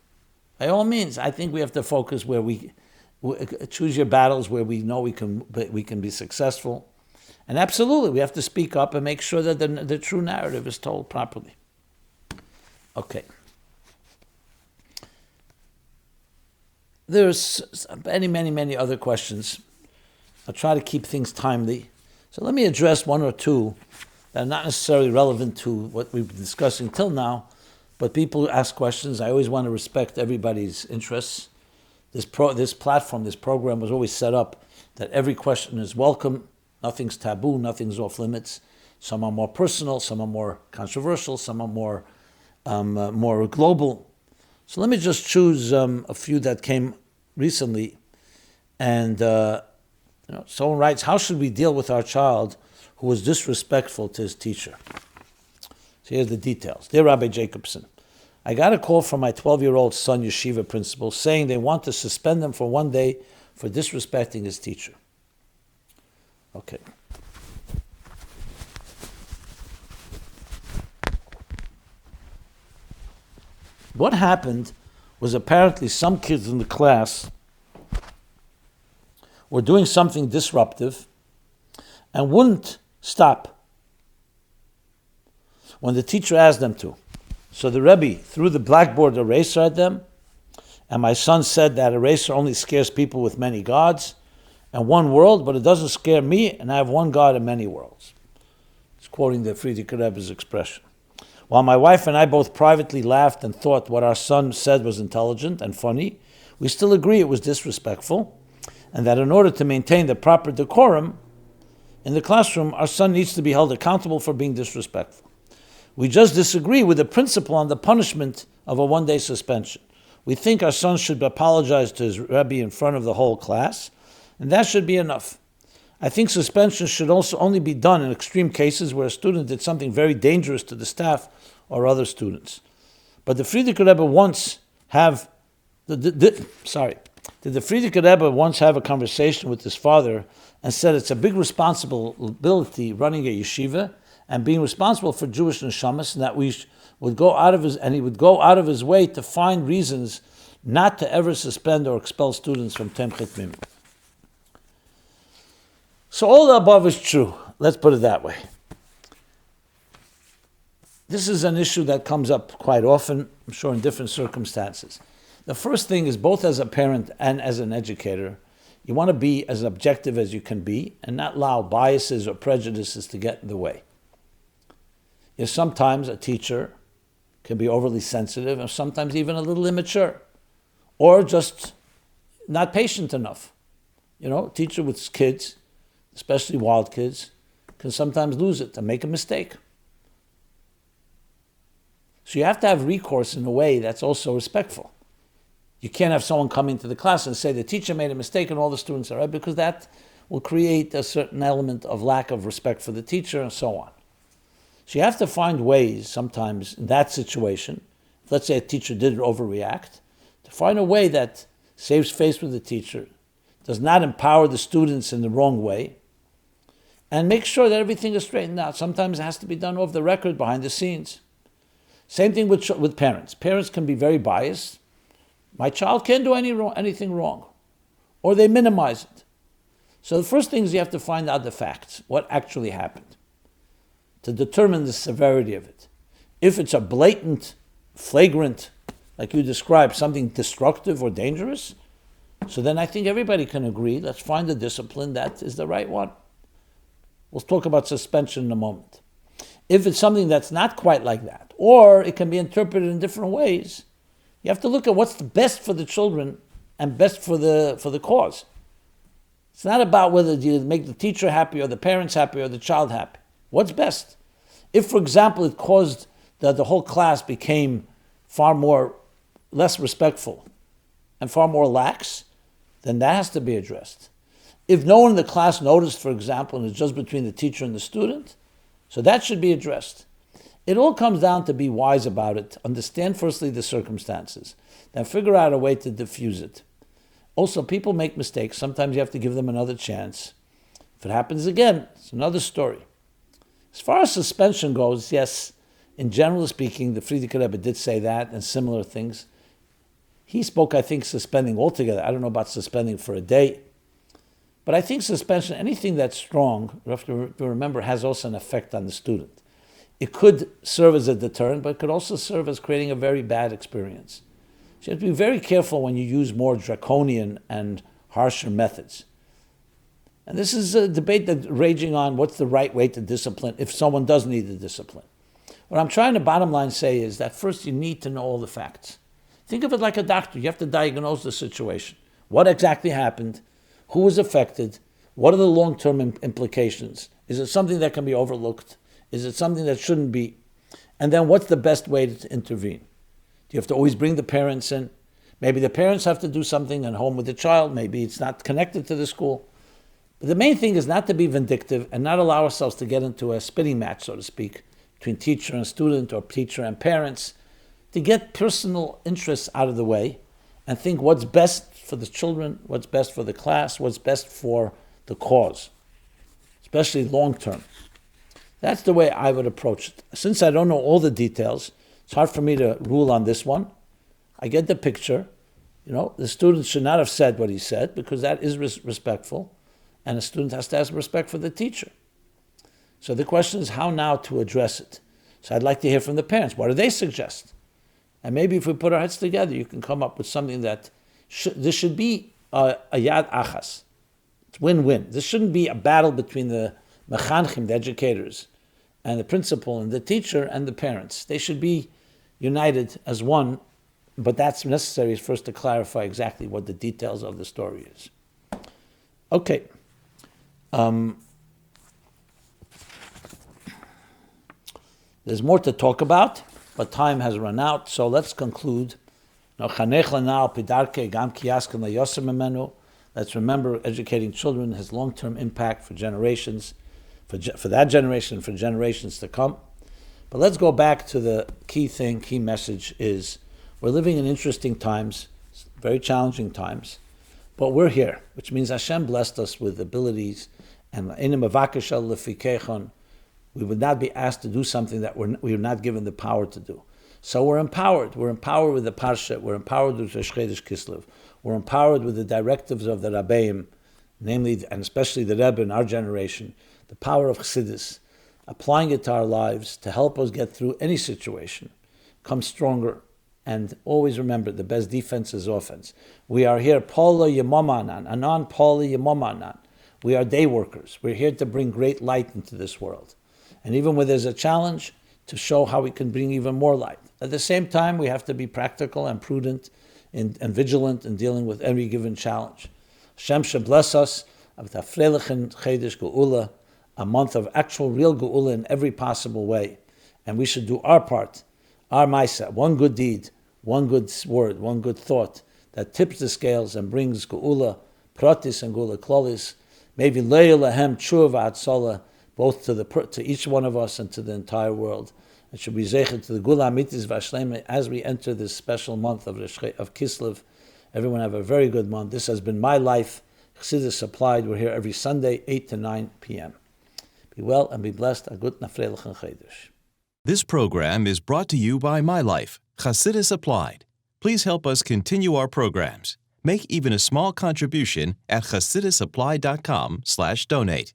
by all means. I think we have to focus where we choose your battles where we know we can be successful. And absolutely, we have to speak up and make sure that the true narrative is told properly. Okay. There's many other questions. I'll try to keep things timely. So let me address one or two that are not necessarily relevant to what we've been discussing till now, but people who ask questions, I always want to respect everybody's interests. This platform, this program was always set up that every question is welcome. Nothing's taboo, nothing's off limits. Some are more personal, some are more controversial, some are more global. So let me just choose a few that came recently. And someone writes, how should we deal with our child who was disrespectful to his teacher? So here's the details. Dear Rabbi Jacobson, I got a call from my 12-year-old son, yeshiva principal, saying they want to suspend him for one day for disrespecting his teacher. Okay. What happened was apparently some kids in the class were doing something disruptive and wouldn't stop when the teacher asked them to. So the Rebbe threw the blackboard eraser at them, and my son said that eraser only scares people with many gods, and one world, but it doesn't scare me, and I have one God in many worlds. It's quoting the Frierdiker Rebbe's expression. While my wife and I both privately laughed and thought what our son said was intelligent and funny, we still agree it was disrespectful, and that in order to maintain the proper decorum in the classroom, our son needs to be held accountable for being disrespectful. We just disagree with the principle on the punishment of a one-day suspension. We think our son should apologize to his Rebbe in front of the whole class, and that should be enough. I think suspension should also only be done in extreme cases where a student did something very dangerous to the staff or other students. But the Frierdiker Rebbe once did the Frierdiker Rebbe once have a conversation with his father and said it's a big responsibility running a yeshiva and being responsible for Jewish neshamas, and that he would go out of his way to find reasons not to ever suspend or expel students from Temchet Mim. So all the above is true. Let's put it that way. This is an issue that comes up quite often, I'm sure in different circumstances. The first thing is, both as a parent and as an educator, you want to be as objective as you can be and not allow biases or prejudices to get in the way. Sometimes a teacher can be overly sensitive and sometimes even a little immature or just not patient enough. A teacher with kids, especially wild kids, can sometimes lose it and make a mistake. So you have to have recourse in a way that's also respectful. You can't have someone come into the class and say the teacher made a mistake and all the students are right, because that will create a certain element of lack of respect for the teacher and so on. So you have to find ways sometimes in that situation, if let's say a teacher did overreact, to find a way that saves face with the teacher, does not empower the students in the wrong way, and make sure that everything is straightened out. Sometimes it has to be done off the record, behind the scenes. Same thing with parents. Parents can be very biased. My child can't do anything wrong. Or they minimize it. So the first thing is you have to find out the facts, what actually happened, to determine the severity of it. If it's a blatant, flagrant, like you described, something destructive or dangerous, so then I think everybody can agree, let's find a discipline that is the right one. We'll talk about suspension in a moment. If it's something that's not quite like that, or it can be interpreted in different ways, you have to look at what's the best for the children and best for the cause. It's not about whether you make the teacher happy or the parents happy or the child happy. What's best? If, for example, it caused that the whole class became less respectful and far more lax, then that has to be addressed. If no one in the class noticed, for example, and it's just between the teacher and the student, so that should be addressed. It all comes down to be wise about it, understand firstly the circumstances, then figure out a way to diffuse it. Also, people make mistakes. Sometimes you have to give them another chance. If it happens again, it's another story. As far as suspension goes, yes, in general speaking, the Frierdiker Rebbe did say that and similar things. He spoke, I think, suspending altogether. I don't know about suspending for a day. But I think suspension, anything that's strong, you have to remember, has also an effect on the student. It could serve as a deterrent, but it could also serve as creating a very bad experience. So you have to be very careful when you use more draconian and harsher methods. And this is a debate that's raging on what's the right way to discipline if someone does need the discipline. What I'm trying to bottom line say is that first you need to know all the facts. Think of it like a doctor. You have to diagnose the situation. What exactly happened? Who was affected? What are the long-term implications? Is it something that can be overlooked? Is it something that shouldn't be? And then what's the best way to intervene? Do you have to always bring the parents in? Maybe the parents have to do something at home with the child. Maybe it's not connected to the school. But the main thing is not to be vindictive and not allow ourselves to get into a spitting match, so to speak, between teacher and student or teacher and parents, to get personal interests out of the way and think what's best for the children, what's best for the class, what's best for the cause, especially long term. That's the way I would approach it. Since I don't know all the details, it's hard for me to rule on this one. I get the picture. The student should not have said what he said because that is respectful, and a student has to have respect for the teacher. So the question is how now to address it. So I'd like to hear from the parents. What do they suggest? And maybe if we put our heads together, you can come up with something that this should be a yad achas. It's win-win. This shouldn't be a battle between the mechanchim, the educators, and the principal, and the teacher, and the parents. They should be united as one, but that's necessary first to clarify exactly what the details of the story is. Okay. There's more to talk about, but time has run out, so let's conclude. Let's remember educating children has long-term impact for generations, for that generation, for generations to come. But let's go back to the key message is, we're living in interesting times, very challenging times, but we're here, which means Hashem blessed us with abilities, and we would not be asked to do something that we are not given the power to do. So we're empowered. We're empowered with the Parsha. We're empowered with Rosh Chodesh Kislev. We're empowered with the directives of the Rabbeim, namely, and especially the Rebbe in our generation, the power of Chassidus, applying it to our lives to help us get through any situation, come stronger, and always remember the best defense is offense. We are here, Paula Yemomanan, Anan Paula Yemomanan. We are day workers. We're here to bring great light into this world. And even when there's a challenge, to show how we can bring even more light. At the same time, we have to be practical and prudent and vigilant in dealing with every given challenge. Hashem should bless us with Chodesh Ha'Geulah, a month of actual real Geula in every possible way. And we should do our part, our Maisa, one good deed, one good word, one good thought that tips the scales and brings Geula, Pratis and Geula Klolis, maybe Leah Lahem Tshuva Atzola, both to each one of us and to the entire world. It should be zeichet to the Gula Amitis Vashlema as we enter this special month of Kislev. Everyone have a very good month. This has been MyLife Chassidus Applied. We're here every Sunday, 8 to 9 p.m. Be well and be blessed. A good nafreilichen Chodesh. This program is brought to you by MyLife Chassidus Applied. Please help us continue our programs. Make even a small contribution at chassidusapply.com/donate.